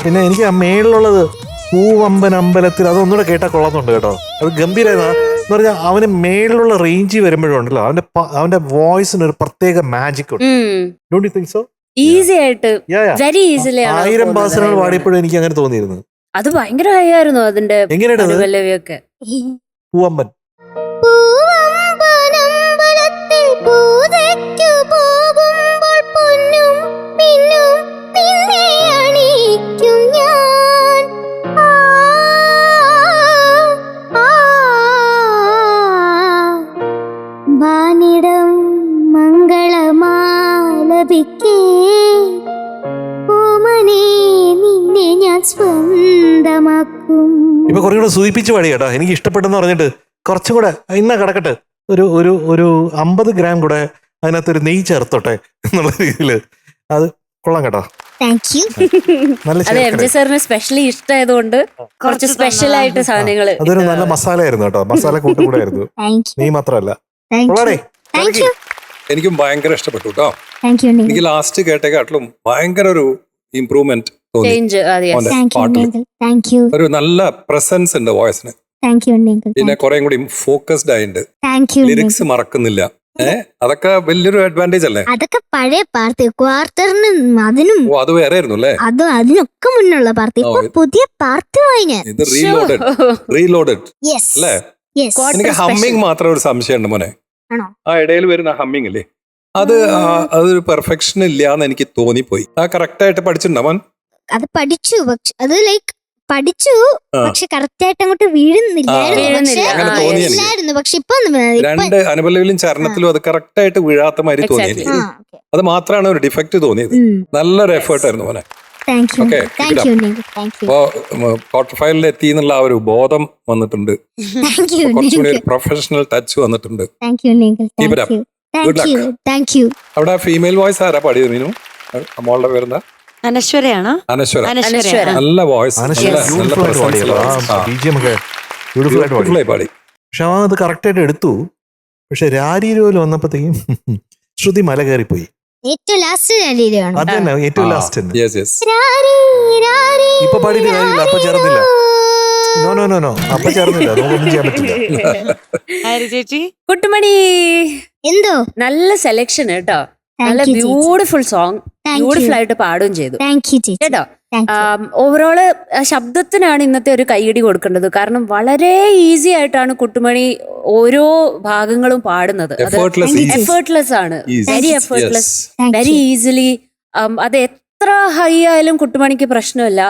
പിന്നെ എനിക്ക് ആ മേളിലുള്ളത് പൂവമ്പൻ അമ്പലത്തിൽ അതൊന്നുകൂടെ കേട്ടാൽ കൊള്ളാന്നുണ്ട് കേട്ടോ. അത് ഗംഭീരമായിരുന്നു. എന്ന് പറഞ്ഞാൽ അവന് മേളിലുള്ള റേഞ്ച് വരുമ്പോഴുണ്ടല്ലോ അവന്റെ വോയിസിന് ഒരു പ്രത്യേക മാജിക് ഉണ്ട്. Don't you think so? Easy ആയിട്ട് വെരി ഈസിലി 1000 ഭാഷകൾ പാടിയപ്പോഴും എനിക്ക് അങ്ങനെ തോന്നിയിരുന്നു. അത് ഭയങ്കര ഹൈയായിരുന്നു അതിന്റെ പല്ലവിയൊക്കെ. പൂവമ്പൻ ഓമനെ നിന്നെ ഞാൻ സ്വന്തമാക്കും. ഇപ്പൊ കുറേ കൂടെ സൂചിപ്പിച്ച് പാടി കേട്ടോ. എനിക്ക് ഇഷ്ടപ്പെട്ടെന്ന് പറഞ്ഞിട്ട് കുറച്ചും കൂടെ ഇന്ന കിടക്കട്ടെ, ഒരു ഒരു ഒരു 50 ഗ്രാം കൂടെ അതിനകത്തൊരു നെയ്യ് ചേർത്തോട്ടെ എന്നുള്ള രീതിയിൽ. അത് കൊള്ളാം കേട്ടോ. Thank U. നല്ല അതെ, എം ജെ ചേർക്കല്. സാറിന് സ്പെഷ്യലി ഇഷ്ടമായതുകൊണ്ട് കുറച്ച് സ്പെഷ്യൽ ആയിട്ട് സാധനങ്ങള് അതൊരു നല്ല മസാല ആയിരുന്നു കേട്ടോ. മസാല കൂട്ടും കൂടെ ആയിരുന്നു, താങ്ക് യു. നെയ്യ് മാത്രമല്ല. താങ്ക് കൊള്ളാടേ. യു. Thank you. എനിക്കും ഭയങ്കര ഇഷ്ടപ്പെട്ടു കേട്ടോ. Thank you. എനിക്ക് ലാസ്റ്റ് കേട്ടേക്കാട്ടിലും ഭയങ്കര ഒരു ഇംപ്രൂവ്മെന്റ് തോന്നി. ചേഞ്ച്. അതെ, yes. ഓന്റെ താങ്ക് യു പാട്ടില് അങ്കിൾ. Thank you. ഒരു നല്ല പ്രസൻസ് ഉണ്ട് വോയിസിന്. Thank you uncle. പിന്നെ കുറെ കൂടി ഫോക്കസ്ഡ് ആയിട്ടുണ്ട്. Thank you. ലിറിക്സ് മറക്കുന്നില്ല. അതൊക്കെ വലിയൊരു അഡ്വാൻറ്റേജ് അല്ലേ? അതൊക്കെ പഴയ പാർട്ടി ക്വാർട്ടറിനും അതിനും ഓ, അത് വേറെ ആയിരുന്നു അല്ലേ? അതിനൊക്കെ മുന്നുള്ള പാർട്ടി. ഇപ്പൊ പുതിയ പാർട്ടി വാങ്ങി ഞാൻ. ഇത് റീലോഡഡ് യെസ് അല്ലേ? യെസ്. എനിക്ക് ഹമ്മിങ് മാത്രം ഒരു സംശയമുണ്ട് മോനെ. ആണോ? ആ ഇടയിൽ വരുന്ന ഹമ്മിങ് ഇല്ലേ, അതൊരു പെർഫെക്ഷൻ ഇല്ലാന്ന് എനിക്ക് തോന്നിപ്പോയി. ആ കറക്റ്റ് ആയിട്ട് പഠിച്ചിട്ടുണ്ടോ മോൻ? അത് പഠിച്ചു, പക്ഷെ അത് ലൈക്ക് പഠിച്ചു, ആ. പക്ഷെ കറക്റ്റ് ആയിട്ട് അങ്ങോട്ട് വീഴുന്നില്ലായിരുന്നു. വീഴുന്നില്ല. അങ്ങനെ ആ, തോന്നി yes. എനിക്ക്. ഇല്ലായിരുന്നു, പക്ഷെ ഇപ്പൊ രണ്ട് അനുപല്ലവിലും ചരണത്തിലും അത് കറക്റ്റ് ആയിട്ട് വീഴാത്ത മാതിരി തോന്നി Exactly. എനിക്ക്. അത് മാത്രമാണ് ഒരു ഡിഫക്റ്റ് തോന്നിയത്. നല്ലൊരു എഫേർട്ട് ആയിരുന്നു മോനെ. Thank you. Okay, thank keep you. it thank you. അപ്പോ ക്വാർട്ടർ ഫൈനലിൽ എത്തി എന്നുള്ള ആ ഒരു ബോധം വന്നിട്ടുണ്ട്. Thank you. കുറച്ചുകൂടി ഒരു പ്രൊഫഷണൽ ടച്ച് വന്നിട്ടുണ്ട്. Thank you. Keep it up. Good thank you. Thank you. അവിടെ ഫീമെയിൽ വോയിസ് ആരാ പാടിയത് മീനു? മോളുടെ പേരെന്താ? അനശ്വരയാണോ? അനശ്വര. അനശ്വര. നല്ല വോയിസ്, ബ്യൂട്ടിഫുൾ ആയിട്ട് പാടിയല്ലോ. ആ BGM ഒക്കെ ബ്യൂട്ടിഫുൾ ആയിട്ട് പാടി. പാടി. പക്ഷെ അവൻ അത് കറക്റ്റ് ആയിട്ട് എടുത്തു. പക്ഷെ രാരീരോയിൽ വന്നപ്പോഴത്തേക്കും ശ്രുതി മല കയറിപ്പോയി. ഏറ്റവും ലാസ്റ്റ് ശരീരമാണ്. അത് തന്നെ ഏറ്റവും ലാസ്റ്റ് തന്നെ. Yes yes. ഇപ്പൊ പാടിയിട്ട് കാര്യമില്ല, അപ്പൊ ചേർന്നില്ല. നോ അപ്പൊ ചേർന്നില്ല, നമുക്കൊന്നും ചെയ്യാൻ പറ്റില്ല. ചേച്ചി കുട്ടുമണി എന്തോ നല്ല സെലക്ഷൻ കേട്ടോ. നല്ല താങ്ക് യു ചേച്ചി. Beautiful song, thank beautiful you. ആയിട്ട് പാടുകയും ചെയ്തു താങ്ക് യു ചേച്ചി. കേട്ടോ. Thank U. ഓവറോള് ശബ്ദത്തിനാണ് ഇന്നത്തെ ഒരു കൈയടി കൊടുക്കേണ്ടത്. കാരണം വളരെ ഈസി ആയിട്ടാണ് കുട്ടുമണി ഓരോ ഭാഗങ്ങളും പാടുന്നത്. അത് Effortless, easy. എഫേർട്ട്ലെസ് ആണ്, Easy. Very Yes. Effortless, Thank very you. Easily. അത് എത്ര ഹൈ ആയാലും കുട്ടുമണിക്ക് പ്രശ്നമില്ല.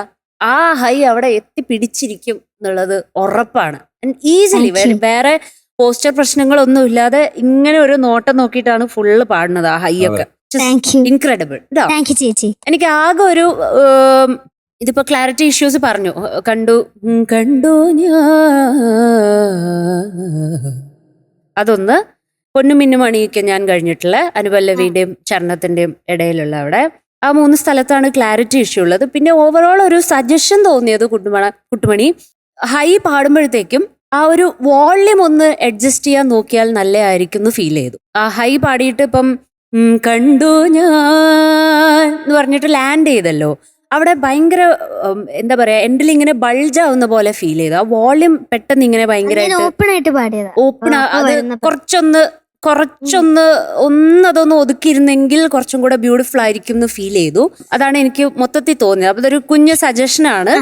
ആ ഹൈ അവിടെ എത്തിപ്പിടിച്ചിരിക്കും എന്നുള്ളത് ഉറപ്പാണ്. Easily Thank you. വേറെ പോസ്റ്റർ പ്രശ്നങ്ങളൊന്നും ഇല്ലാതെ ഇങ്ങനെ ഒരു നോട്ടം നോക്കിയിട്ടാണ് ഫുള്ള് പാടുന്നത് ആ ഹൈ ഒക്കെ. Thank you. ഇൻക്രെഡിബിൾ കേട്ടോ. താങ്ക് യു ചേച്ചി. എനിക്ക് ആകെ ഒരു ഇതിപ്പോ ക്ലാരിറ്റി ഇഷ്യൂസ് പറഞ്ഞു കണ്ടു ഞാൻ അതൊന്ന് പൊന്നും മിന്നും അണിയിക്കാൻ ഞാൻ കഴിഞ്ഞിട്ടുള്ള അനുപല്ലവിന്റെയും ചരണത്തിന്റെയും ഇടയിലുള്ള അവിടെ ആ 3 സ്ഥലത്താണ് ക്ലാരിറ്റി ഇഷ്യൂ ഉള്ളത്. പിന്നെ ഓവറോൾ ഒരു സജഷൻ തോന്നിയത് കുട്ടുമണി ഹൈ പാടുമ്പോഴത്തേക്കും ആ ഒരു വോള്യം ഒന്ന് അഡ്ജസ്റ്റ് ചെയ്യാൻ നോക്കിയാൽ നല്ലതായിരിക്കും എന്ന് ഫീൽ ചെയ്തു. ആ ഹൈ പാടിയിട്ട് ഇപ്പം കണ്ടു ഞാൻ എന്ന് പറഞ്ഞിട്ട് ലാൻഡ് ചെയ്തല്ലോ, അവിടെ ഭയങ്കര എന്താ പറയാ എൻഡിൽ ഇങ്ങനെ ബൾജ് ആവുന്ന പോലെ ഫീൽ ചെയ്തു. ആ വോള്യം പെട്ടെന്ന് ഇങ്ങനെ ഭയങ്കരമായിട്ട് ഓപ്പൺ ആയിട്ട് പാടിയതാ. ഓപ്പൺ, ആ, അത് വരുന്നപ്പോ. അതൊന്ന് ഒതുക്കിയിരുന്നെങ്കിൽ കുറച്ചും കൂടെ ബ്യൂട്ടിഫുൾ ആയിരിക്കും എന്ന് ഫീൽ ചെയ്തു. അതാണ് എനിക്ക് മൊത്തത്തിൽ തോന്നിയത്. അപ്പൊ ഇതൊരു കുഞ്ഞു സജഷനാണ്.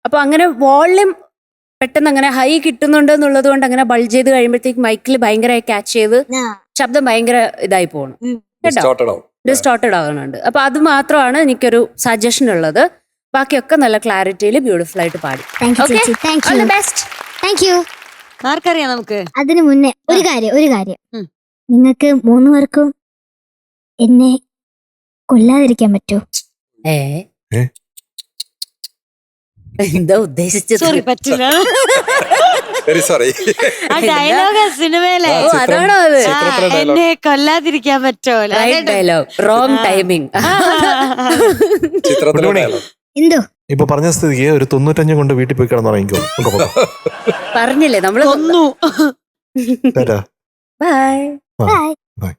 അപ്പൊ അങ്ങനെ വോള്യം പെട്ടെന്ന് അങ്ങനെ ഹൈ കിട്ടുന്നുണ്ട് എന്നുള്ളത് കൊണ്ട് അങ്ങനെ ബൾജ് ചെയ്ത് കഴിയുമ്പോഴത്തേക്ക് മൈക്കിൽ ഭയങ്കരമായി ക്യാച്ച് ചെയ്ത് ആ. ശബ്ദം ഭയങ്കര ഇതായി പോകണം, കേട്ടോ, Distorted ആവും. ഡിസ്റ്റോർട്ടഡ് ആകുന്നുണ്ട്. അപ്പൊ അത് മാത്രമാണ് എനിക്കൊരു സജഷൻ ഉള്ളത്. ബാക്കിയൊക്കെ നല്ല ക്ലാരിറ്റിയിൽ ബ്യൂട്ടിഫുൾ ആയിട്ട് പാടി. Thank you Okay? ചേച്ചി. Thank All you. the best. Thank you. ആർക്കറിയാം നമുക്ക്. അതിനു മുന്നേ ഒരു കാര്യം ഉം. നിങ്ങൾക്ക് 3 പേർക്കും എന്നെ കൊല്ലാതിരിക്കാൻ പറ്റുമോ? ഏ എന്താ ഉദ്ദേശിച്ചത്? സോറി, പറ്റില്ല. Very sorry. ആ ഡയലോഗ് സിനിമയിലെ ഓ, അതാണോ അത്? ചിത്രത്തിലെ dialogue. എന്നെ കൊല്ലാതിരിക്കാൻ പറ്റുമോ? Right dialogue, wrong timing. ചിത്രത്തിലെ കുട്ടുമണി. dialogue. എന്തോ ഇപ്പൊ പറഞ്ഞ സ്ഥിതിക്ക് ഒരു 95 കൊണ്ട് വീട്ടിൽ പോയി കിടന്നുറങ്ങിക്കോ. പറഞ്ഞില്ലേ നമ്മള്. കൊന്നു. ബൈ. ബൈ.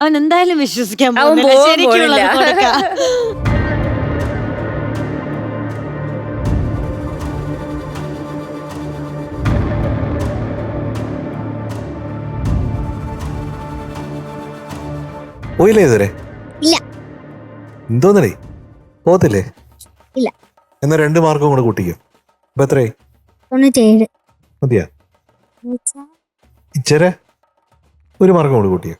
അവൻ എന്തായാലും വിശ്വസിക്കാൻ അവൻ പോകുന്നില്ല. പോകാൻ ശരിക്കുള്ളത് പോണില്ല. കൊടുക്കാം. പോയില്ലേ ഇതുവരെ? ഇല്ല. എന്തോന്നേ പോകത്തില്ലേ? ഇല്ല. എന്നാ 2 മാർക്കും കൂടെ കൂട്ടിക്കോ. അപ്പൊ എത്രയായി? 97. മതിയാ? ഇച്ചരെ 1 മാർക്കും കൂടെ കൂട്ടിയോ?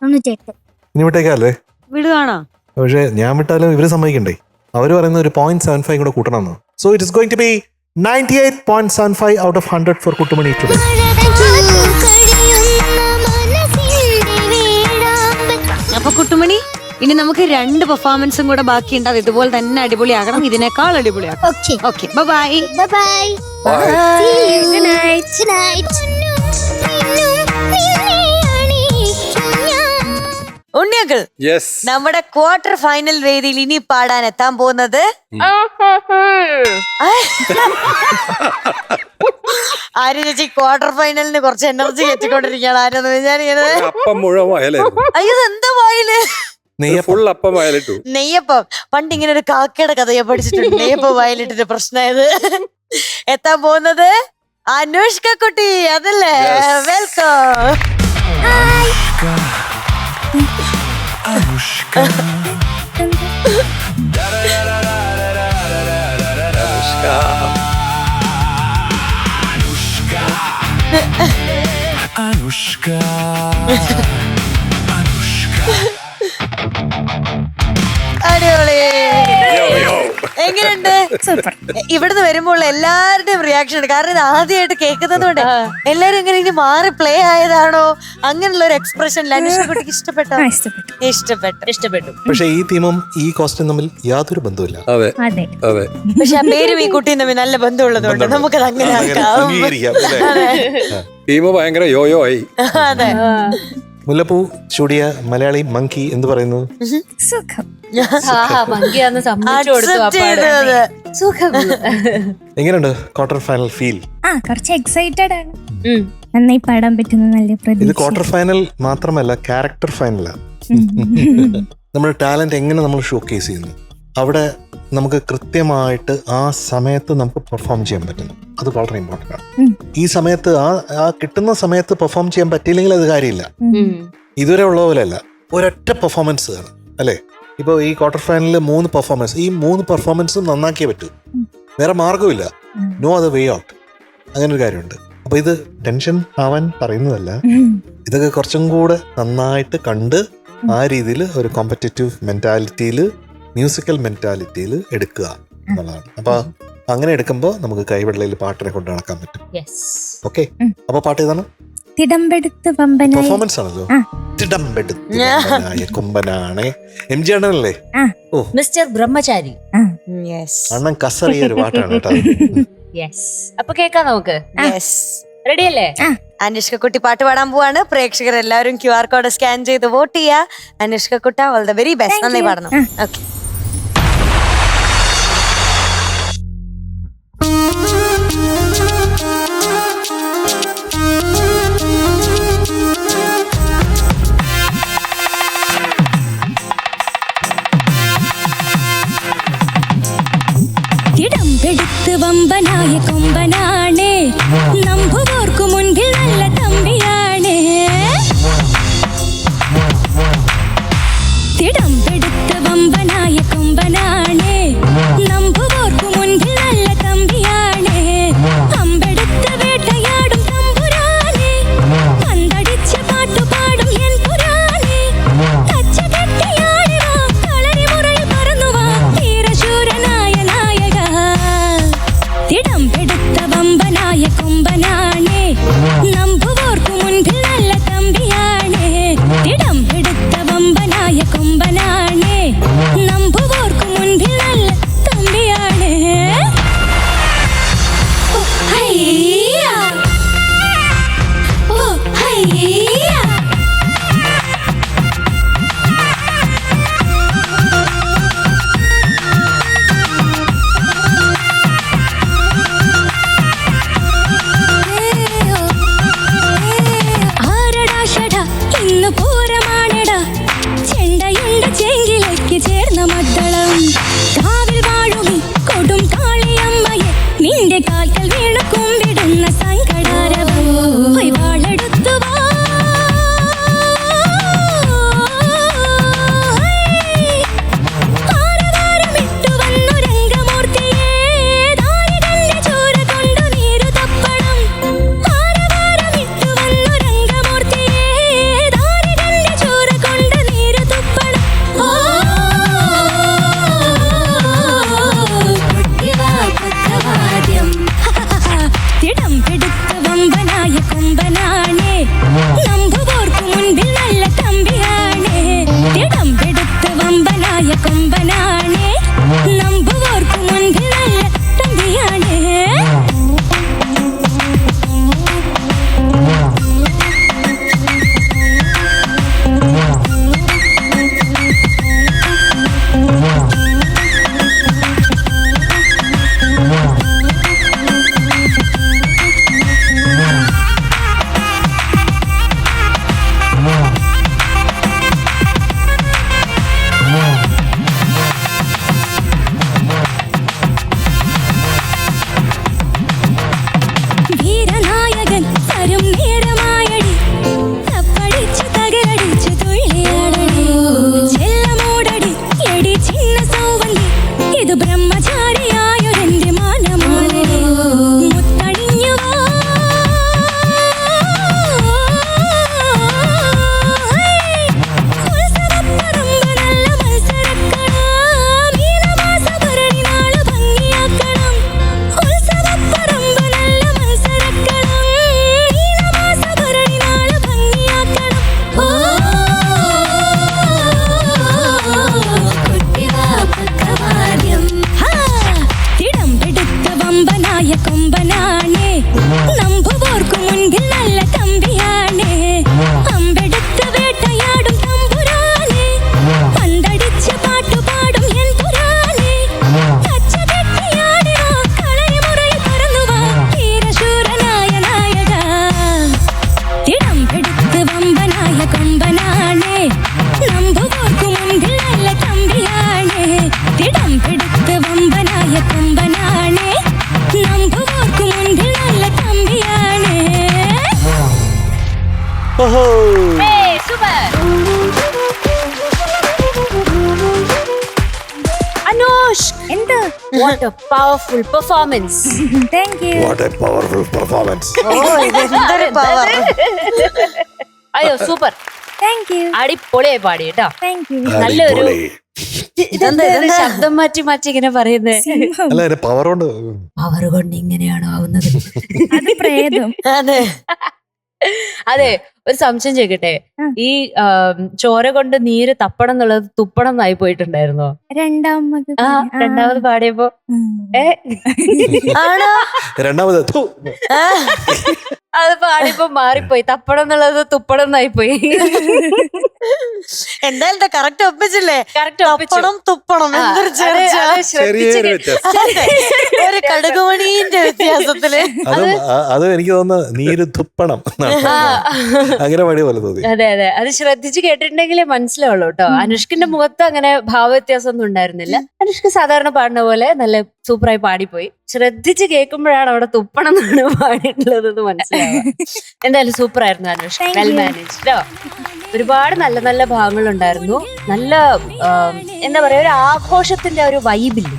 98. ഇനി വിട്ടേക്കല്ലേ? വിടുവാണോ? പക്ഷെ ഞാൻ വിട്ടാലും ഇവര് സമ്മതിക്കണ്ടേ? അവര് പറയുന്ന ഒരു 0.75 കൂടെ കൂട്ടണമെന്ന്. So it is going to be 98.75 out of 100 for Kuttumani today. അപ്പൊ കുട്ടുമണി ഇനി നമുക്ക് 2 പെർഫോമൻസും കൂടെ ബാക്കിയുണ്ട്. അത് ഇതുപോലെ തന്നെ അടിപൊളിയാകണം, ഇതിനേക്കാൾ അടിപൊളിയാക്കണം. Okay okay, bye. Bye. Good night. Good night. ഉണ്ണിയങ്കിൾ, യെസ്. നമ്മുടെ ക്വാർട്ടർ ഫൈനൽ വേദിയിൽ ഇനി പാടാൻ എത്താൻ പോകുന്നത് ആര്യ ചേച്ചി ക്വാർട്ടർ ഫൈനലിന് കുറച്ച് എനർജി കെട്ടിക്കൊണ്ടിരിക്കുകയാണ്. ആരെന്ന് വിചാരിക്കുന്നത് അപ്പം മുഴുവൻ വയലായിരുന്നു. അയ്യോ, എന്താ വായില് ഫുൾ അപ്പം വയലിട്ടു. നെയ്യപ്പം. പണ്ട് ഇങ്ങനെ ഒരു കാക്കയുടെ കഥ ഞാൻ പഠിച്ചിട്ടുണ്ട്, നെയ്യപ്പം വയലിട്ടിട്ട് പ്രശ്നമായത്. എത്താൻ പോകുന്നത് അനുഷ്ക കുട്ടി, അതല്ലേ? വെൽക്കം. അടിപൊളി. എങ്ങനെയുണ്ട്? ഇവിടുന്ന് വരുമ്പോൾ എല്ലാവരുടെയും റിയാക്ഷൻ ഉണ്ട്. കാരണം ഇത് ആദ്യമായിട്ട് കേൾക്കുന്നത് കൊണ്ട് എല്ലാരും ഇങ്ങനെ ഇനി മാറി പ്ലേ ആയതാണോ അങ്ങനെയുള്ള ഒരു എക്സ്പ്രഷൻ അനുഷ്ക കുട്ടിക്ക് ഇഷ്ടപ്പെട്ടോ? ഇഷ്ടപ്പെട്ടു. പക്ഷെ ഈ തീമും ഈ കോസ്റ്റ്യൂം തമ്മിൽ യാതൊരു ബന്ധമില്ല. അതെ അതെ. പക്ഷെ ആ പേരും ഈ കുട്ടിയും തമ്മിൽ നല്ല ബന്ധമുള്ളതുകൊണ്ട് നമുക്കത് അങ്ങനെ ആക്കാം. അംഗീകരിക്കാം, അല്ലേ? ടീം ഭയങ്കര യോയോ ആയി. അതെ. മുല്ലപ്പൂ ചൂടിയ മലയാളി മങ്കി എന്ത് പറയുന്നു? സുഖം. Accept ചെയ്തത്. എങ്ങനെയുണ്ട് ക്വാർട്ടർ ഫൈനൽ ഫീൽ? കുറച്ച് എക്സൈറ്റഡ് ആണ്. നന്നായി പാടാൻ പറ്റുന്ന നല്ല ഇത് പ്രതീക്ഷ. ക്വാർട്ടർ ഫൈനൽ മാത്രമല്ല, ക്യാരക്ടർ ഫൈനലാണ്. നമ്മുടെ ടാലന്റ് എങ്ങനെ നമ്മൾ ഷോക്കേസ് ചെയ്യുന്നു, അവിടെ നമുക്ക് കൃത്യമായിട്ട് ആ സമയത്ത് നമുക്ക് പെർഫോം ചെയ്യാൻ പറ്റുന്നു. അത് വളരെ ഇമ്പോർട്ടൻ്റ് ആണ്. ഈ സമയത്ത് ആ കിട്ടുന്ന സമയത്ത് പെർഫോം ചെയ്യാൻ പറ്റിയില്ലെങ്കിൽ അത് കാര്യമില്ല. ഇതുവരെ ഉള്ള പോലെയല്ല, ഒരൊറ്റ പെർഫോമൻസ് ആണ്, അല്ലേ? ഇപ്പോൾ ഈ ക്വാർട്ടർ ഫൈനലിൽ 3 പെർഫോമൻസ്, ഈ 3 പെർഫോമൻസും നന്നാക്കിയേ പറ്റൂ. വേറെ മാർഗമില്ല. No other way out. അങ്ങനെ ഒരു കാര്യമുണ്ട്. അപ്പൊ ഇത് ടെൻഷൻ ആവാൻ പറയുന്നതല്ല, ഇതൊക്കെ കുറച്ചും കൂടെ നന്നായിട്ട് കണ്ട് ആ രീതിയിൽ ഒരു കോമ്പറ്റേറ്റീവ് മെന്റാലിറ്റിയിൽ, മ്യൂസിക്കൽ മെന്റാലിറ്റിയിൽ എടുക്കുക എന്നുള്ളതാണ്. അപ്പൊ അങ്ങനെ എടുക്കുമ്പോൾ നമുക്ക് കൈവെള്ളയിൽ പാട്ടിനെ കൊണ്ട് നടക്കാൻ പറ്റും. ഓക്കെ, അപ്പൊ പാട്ട് ഏതാണ്? തിടമ്പെടുത്ത് വമ്പനായി. പെർഫോമൻസ് ആണല്ലോ. തിടമ്പെടുത്ത് വമ്പനായ കൊമ്പനാണേ. MG അണ്ണനല്ലേ? ഓ, മിസ്റ്റർ ബ്രഹ്മചാരി. അണ്ണൻ കസറിയ ഒരു പാട്ടാണ് കേട്ടോ. അപ്പൊ കേക്കാം നമുക്ക്. റെഡി അല്ലേ? അനുഷ്ക കുട്ടി പാട്ട് പാടാൻ പോവാണ്. പ്രേക്ഷകർ എല്ലാവരും QR കോഡ് സ്കാൻ ചെയ്ത് വോട്ട് ചെയ്യാ. അനുഷ്ക കുട്ട, ഓൾ ദ വെരി ബെസ്റ്റ്. നന്നായി പാടണം. ഓക്കെ. തിടമ്പെടുത്ത് വമ്പനായ കൊമ്പനാണേ, നമ്പുവോർക്കു മുൻപിൽ നല്ല തമ്പിയാണേ. തിടമ്പെടുത്ത് വമ്പനായ കൊമ്പനാണേ, നമ്പുവോർക്കു മുൻപിൽ നല്ല തമ്പിയാണേ. അമ്പെടുത്ത് വേട്ടയാടും തമ്പുരാനേ, പന്തടിച്ച് പാട്ടുപാടും എൻ പുരാനേ. തച്ച കെട്ടിയാടി വാ, കളരി മുറയിൽ പറന്നു വാ, ധീരശൂരനായ നായക. തിടമ്പെടുത്ത വമ്പനായ കൊമ്പനാണേ, നമ്പുവോർക്കു മുൻപിൽ നല്ല തമ്പിയാണേ. തിടമ്പെടുത്ത വമ്പനായ കൊമ്പനാണേ, നമ്പുവോർക്കു മുൻപിൽ നല്ല തമ്പിയാണേ. ഓ ഹയ്യ, ഓ ഹയ്യ. ആരടാ ഷട, ഇന്ന് പൂരമാണെടാ, ചെണ്ടയുണ്ട ചെങ്കിലേക്ക് ചേർന്ന മദ്ദളം. കാവിൽ വാഴുമി കൊടും കാളിയമ്മയെ, നിന്റെ കാൽക്കൽ വീണ കുമ്പിടും വീരനായകൻ തരും നേരമായടി തപ്പടിച്ചു തകരടിച്ചു തുള്ളിയാടടി ചെല്ലമോടടി എടി ചിന്ന സൗവന്തി ഇത് ബ്രഹ്മചാരിയായൊരെന്റെ മാനമാണടി മുത്തണിഞ്ഞു വാ ഉത്സവപ്പറമ്പ് നല്ല മത്സരക്കളം മീനമാസഭരണി നാള് ഭംഗിയാക്കണം ഉത്സവപ്പറമ്പ് നല്ല മത്സരക്കളം മീനമാസഭരണി നാള് ഭംഗിയാക്കണം കുട്ടിവാപ്പക്കവാദ്യം തിടമ്പെടുത്ത വമ്പനായ കൊമ്പനാണേ നമ്പുപോർക്കു മുൻപിൽ നല്ല തമ്പിയാണേ അമ്പെടുത്ത് വേട്ടയാടും തമ്പുരാനേ പന്തടിച്ച് പാട്ടുപാടും എൻ പുരാനേ കച്ച കെട്ടിയാടിവാ കളരിമുറയിൽ പറന്നുവാ വീരശൂരനായ നായക തിടമ്പെടുത്ത് വമ്പനായ കൊമ്പനാണേ നമ്പുപോർക്കു മുൻപിൽ നല്ല തമ്പിയാണേ തിടമ്പെടുത്ത് വമ്പനായ കൊമ്പനാണേ നമ്പുപോർക്കു മുൻപിൽ നല്ല തമ്പിയാണേ ഓഹോ അനുഷ് എന്ത് what a powerful performance. Thank you. What a powerful performance. ഓ ഇതെന്തൊരു പവർ. അയ്യോ സൂപ്പർ, താങ്ക് യു. അടിപൊളിയായി പാടി കേട്ടോ. Thank you. നല്ലൊരു ഇതെന്താ ശബ്ദം മാറ്റി മാറ്റി ഇങ്ങനെ പറയുന്നേ? അല്ല അതിന്റെ പവർ കൊണ്ട് പവർ കൊണ്ട് ഇങ്ങനെയാണോ ആവുന്നത്? അത് പ്രേതം. അതെ അതെ, ഒരു സംശയം ചോദിക്കട്ടെ, ഈ ചോര കൊണ്ട് നീര് തപ്പണം എന്നുള്ളത് തുപ്പണം എന്നായി പോയിട്ടുണ്ടായിരുന്നോ? രണ്ടാമത് ആ രണ്ടാമത് പാടിയപ്പോ ആണോ? രണ്ടാമത് അത് പാടിയപ്പോ മാറിപ്പോയി, തപ്പണം എന്നുള്ളത് തുപ്പണം എന്നായി പോയി. എന്തായാലും കറക്റ്റ് ഒപ്പിച്ചില്ലേ? കറക്റ്റ് തപ്പണം തുപ്പണം എന്തൊരു ചേർച്ച. ചെറിയൊരു വ്യത്യാസം. ഒരു കടുകുമണീന്റെ വ്യത്യാസത്തില്. അത് എനിക്ക് തോന്നുന്നു നീര് തുപ്പണം എന്നാണ്. അങ്ങനെ പണി പോലെ തോന്നി. അതെ അതെ, അത് ശ്രദ്ധിച്ച് കേട്ടിട്ടുണ്ടെങ്കിലേ മനസ്സിലാവുള്ളൂ കേട്ടോ. അനുഷ്കിന്റെ മുഖത്ത് അങ്ങനെ ഭാവവ്യത്യാസം ഒന്നും ഉണ്ടായിരുന്നില്ല. അനുഷ്ക സാധാരണ പാടുന്ന പോലെ നല്ല സൂപ്പറായി പാടിപ്പോയി. ശ്രദ്ധിച്ച് കേൾക്കുമ്പോഴാണ് അവിടെ തുപ്പണം എന്നാണ് പാടിയിട്ടുള്ളത് മനസ്സിലാവുക. എന്തായാലും സൂപ്പർ ആയിരുന്നു അനുഷ്, വെൽ മാനേജ്ഡ്. ഒരുപാട് നല്ല നല്ല ഭാഗങ്ങളുണ്ടായിരുന്നു. നല്ല എന്താ പറയാ, ഒരു ആഘോഷത്തിന്റെ ഒരു വൈബില്ലേ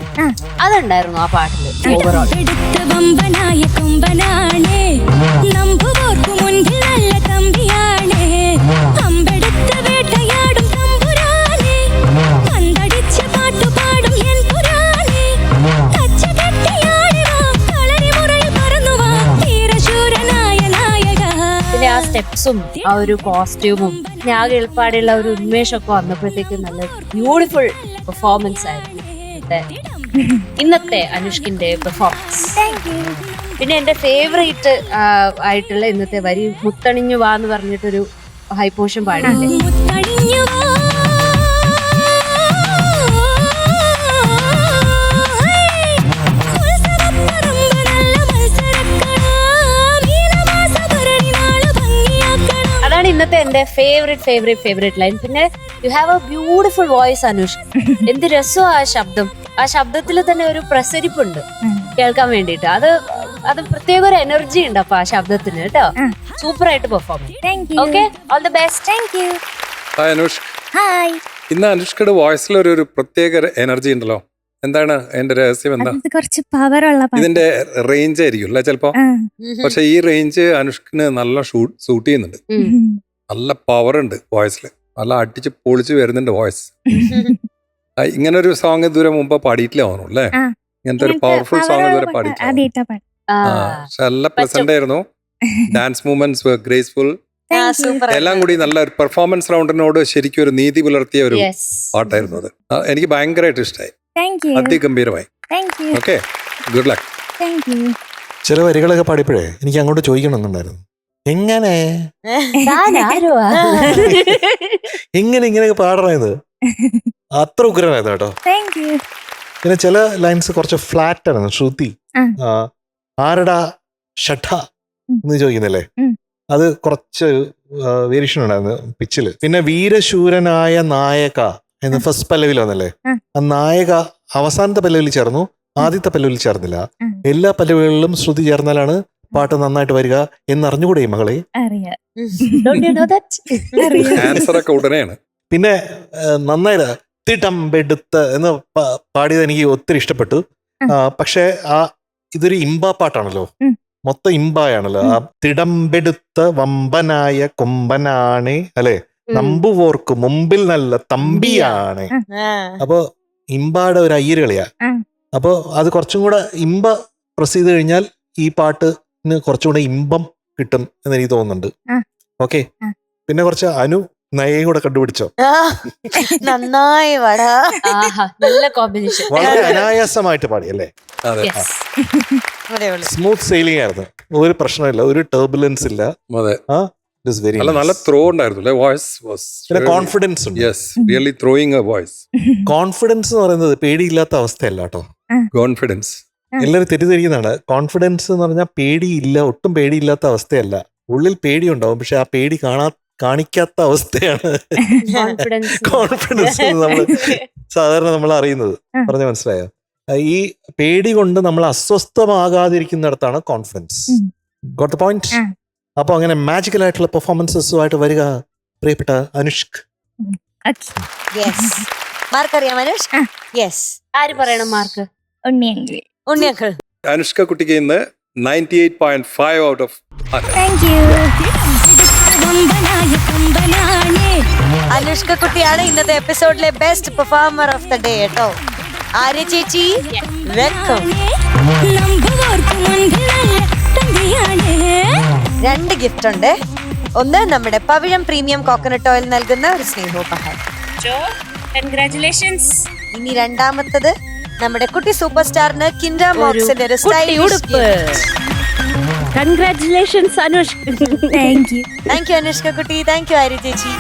അതുണ്ടായിരുന്നു ആ പാട്ടില്. ഓവറോൾ തിടമ്പെടുത്ത വമ്പനായ കൊമ്പനാണേ നമ്പുപോർക്കു മുൻപിൽ നല്ല തമ്പിയാണേ അമ്പെടുത്ത് വേട്ടയാടും തമ്പുരാനേ പന്തടിച്ച് പാട്ടുപാടും എൻ പുരാനേ കച്ച കെട്ടിയാടിവാ കളരിമുറയിൽ പറന്നുവാ വീരശൂരനായ നായക. പിന്നെ ആ സ്റ്റെപ്സും ആ ഒരു കോസ്റ്റ്യൂമും ആ കേൾപ്പാടുള്ള ഒരു ഉന്മേഷമൊക്കെ വന്നപ്പോഴത്തേക്ക് നല്ല ബ്യൂട്ടിഫുൾ പെർഫോമൻസ് ആയിരുന്നു ഇന്നത്തെ അനുഷ്കിന്റെ പെർഫോമൻസ്. പിന്നെ എന്റെ ഫേവറേറ്റ് ആയിട്ടുള്ള ഇന്നത്തെ വരി മുത്തണിഞ്ഞു വാ എന്ന് പറഞ്ഞിട്ടൊരു ഹൈ പോർഷൻ പാടില്ലേ? മുത്തണിഞ്ഞു വാ ഉത്സവപ്പറമ്പ് നല്ല മത്സരക്കളം മീനമാസഭരണി നാള് ഭംഗിയാക്കണം. അതാണ് ഇന്നത്തെ എന്റെ ഫേവറേറ്റ് ലൈൻ. പിന്നെ you have A beautiful voice Anush. എന്ത് രസവും ആ ശബ്ദം. ആ ശബ്ദത്തിൽ തന്നെ ഒരു പ്രസരിപ്പുണ്ട് കേൾക്കാൻ വേണ്ടിട്ട്. അത് പ്രത്യേക ഒരു എനർജി ഉണ്ട് അപ്പൊ ആ ശബ്ദത്തിന് കേട്ടോ. സൂപ്പർ ആയിട്ട് perform. Okay, all the best. Thank U. Hi Anush. Hi. ഇന്ന് അനുഷ്കയുടെ വോയിസിൽ ഒരു പ്രത്യേക എനർജി ഉണ്ടല്ലോ. എന്താണ് അതിന്റെ രഹസ്യം? എന്താ? അത് കുറച്ച് പവറുള്ള ഇതിന്റെ റേഞ്ച് ആയിരിക്കും അല്ലെ ചിലപ്പോ. പക്ഷെ ഈ റേഞ്ച് അനുഷ്കിന് നല്ല സൂട്ട് ചെയ്യുന്നുണ്ട്. നല്ല പവർ ഉണ്ട് വോയിസിൽ. നല്ല അടിച്ച് പൊളിച്ച് വരുന്നുണ്ട് വോയിസ്. ഇങ്ങനെ ഒരു സോങ് ഇതുവരെ മുമ്പ് പാടിയിട്ടില്ല തോന്നുന്നു അല്ലേ? ഇങ്ങനത്തെ ഒരു പവർഫുൾ സോങ് ഇതുവരെ പാടിയിട്ടില്ല. നല്ല പ്ലസന്റ് ആയിരുന്നു. Dance movements graceful. എല്ലാം കൂടി നല്ല ഒരു പെർഫോമൻസ് റൗണ്ടിനോട് ശരിക്കും ഒരു നീതി പുലർത്തിയ ഒരു പാട്ടായിരുന്നു അത്. എനിക്ക് ഭയങ്കരമായിട്ട് ഇഷ്ടമായി. അതിഗംഭീരമായി. Okay, good luck. ചില വരികളൊക്കെ പാടിയപ്പോഴേ എനിക്ക് അങ്ങോട്ട് ചോദിക്കണമെന്നുണ്ടായിരുന്നു, എങ്ങനെ ഇങ്ങനെയൊക്കെ പാടണത് അത്ര ഉഗ്രനായിരുന്നു കേട്ടോ. പിന്നെ ചില ലൈൻസ് കുറച്ച് ഫ്ലാറ്റ് ആണ്. ശ്രുതി ആരടാ ഷഠ എന്ന് ചോദിക്കുന്നില്ലേ, അത് കുറച്ച് വേരിയേഷൻ ഉണ്ടായിരുന്നു പിച്ചില്. പിന്നെ വീരശൂരനായ നായക എന്ന് ഫസ്റ്റ് പല്ലവിൽ വന്നല്ലേ, ആ നായക അവസാനത്തെ പല്ലവിൽ ചേർന്നു, ആദ്യത്തെ പല്ലവിൽ ചേർന്നില്ല. എല്ലാ പല്ലവികളിലും ശ്രുതി ചേർന്നാലാണ് പാട്ട് നന്നായിട്ട് വരിക എന്നറിഞ്ഞുകൂടെ മകളെ? അറിയാം. ആൻസർ ഒക്കെ ഉടനെയാണ്. പിന്നെ നന്നായിട്ട് തിടമ്പെടുത്ത് എന്ന് പാടിയത് എനിക്ക് ഒത്തിരി ഇഷ്ടപ്പെട്ടു. പക്ഷെ ഇതൊരു ഇമ്പ പാട്ടാണല്ലോ, മൊത്തം ഇമ്പായാണല്ലോ. ആ തിടമ്പെടുത്ത വമ്പനായ കൊമ്പനാണ് അല്ലെ, നമ്പുവോർക്ക് മുമ്പിൽ നല്ല തമ്പിയാണ്. അപ്പൊ ഇമ്പാടെ ഒരു അയ്യര് കളിയാ. അപ്പൊ അത് കുറച്ചും കൂടെ ഇമ്പ പ്രസ് ചെയ്ത് കഴിഞ്ഞാൽ ഈ പാട്ടിന് കുറച്ചും കൂടെ ഇമ്പം കിട്ടും എന്ന് എനിക്ക് തോന്നുന്നുണ്ട്. ഓക്കെ, പിന്നെ കുറച്ച് നയയും കൂടെ കണ്ടുപിടിച്ചോ. നന്നായി വടാ, നല്ല കോമ്പിനേഷൻ. വളരെ അനായാസമായിട്ട് പാടി അല്ലേ? അതെ, സ്മൂത്ത് സെയിലിംഗ് ആയിരുന്നു, ഒരു പ്രശ്നമില്ല, ഒരു ടർബുലൻസ് ഇല്ല. അതെ, വെരി നല്ല ത്രോ ഉണ്ടായിരുന്നു. വോയിസ് വാസ് കോൺഫിഡൻസ് ഉണ്ട്. Yes, really throwing A voice. Confidence എന്ന് പറയുന്നത് പേടിയില്ലാത്ത അവസ്ഥയല്ല കേട്ടോ. കോൺഫിഡൻസ് എല്ലാവരും തെറ്റിദ്ധരിക്കുന്നതാണ്. കോൺഫിഡൻസ് എന്ന് പറഞ്ഞാൽ പേടിയില്ല, ഒട്ടും പേടിയില്ലാത്ത അവസ്ഥയല്ല. ഉള്ളിൽ പേടിയുണ്ടാവും, പക്ഷെ ആ പേടി കാണിക്കാത്ത അവസ്ഥയാണ് കോൺഫിഡൻസ് നമ്മൾ സാധാരണ നമ്മൾ അറിയുന്നത്. പറഞ്ഞ മനസ്സിലായോ? ഈ പേടി കൊണ്ട് നമ്മൾ അസ്വസ്ഥമാകാതിരിക്കുന്നിടത്താണ് കോൺഫിഡൻസ്. Got the point? അപ്പൊ അങ്ങനെ മാജിക്കൽ ആയിട്ടുള്ള പെർഫോമൻസസുമായിട്ട് വരിക പ്രിയപ്പെട്ട അനുഷ്ക്. മാർക്ക് അറിയാം അനുഷ്? യെസ്. ആര് പറയണം മാർക്ക്? ഉണ്ണിയക്കൾ. അനുഷ്ക കുട്ടിക്ക് ഇന്ന് 98.5 out of. Thank you. Anushka കുട്ടിയാണ് ഇന്നത്തെ എപ്പിസോഡിലെ best performer of the day കേട്ടോ. ആര്യ ചേച്ചി വെൽക്കം. 2 ഗിഫ്റ്റ് ഉണ്ട്. ഒന്ന് നമ്മുടെ പവിഴം പ്രീമിയം കോക്കനട്ട് ഓയിൽ നൽകുന്ന ഒരു സ്നേഹോപഹാരം. കൺഗ്രാറ്റുലേഷൻസ്. ഇനി രണ്ടാമത്തത് നമ്മുടെ കുട്ടി സൂപ്പർ സ്റ്റാറിന് കിൻഡ മോക്സിന്റെ ഒരു സ്റ്റൈലിഷ് ഉടുപ്പ്. Congratulations Anush. Thank you. Thank you Anushka കുട്ടി. താങ്ക് യു ആര്യ ചേച്ചി.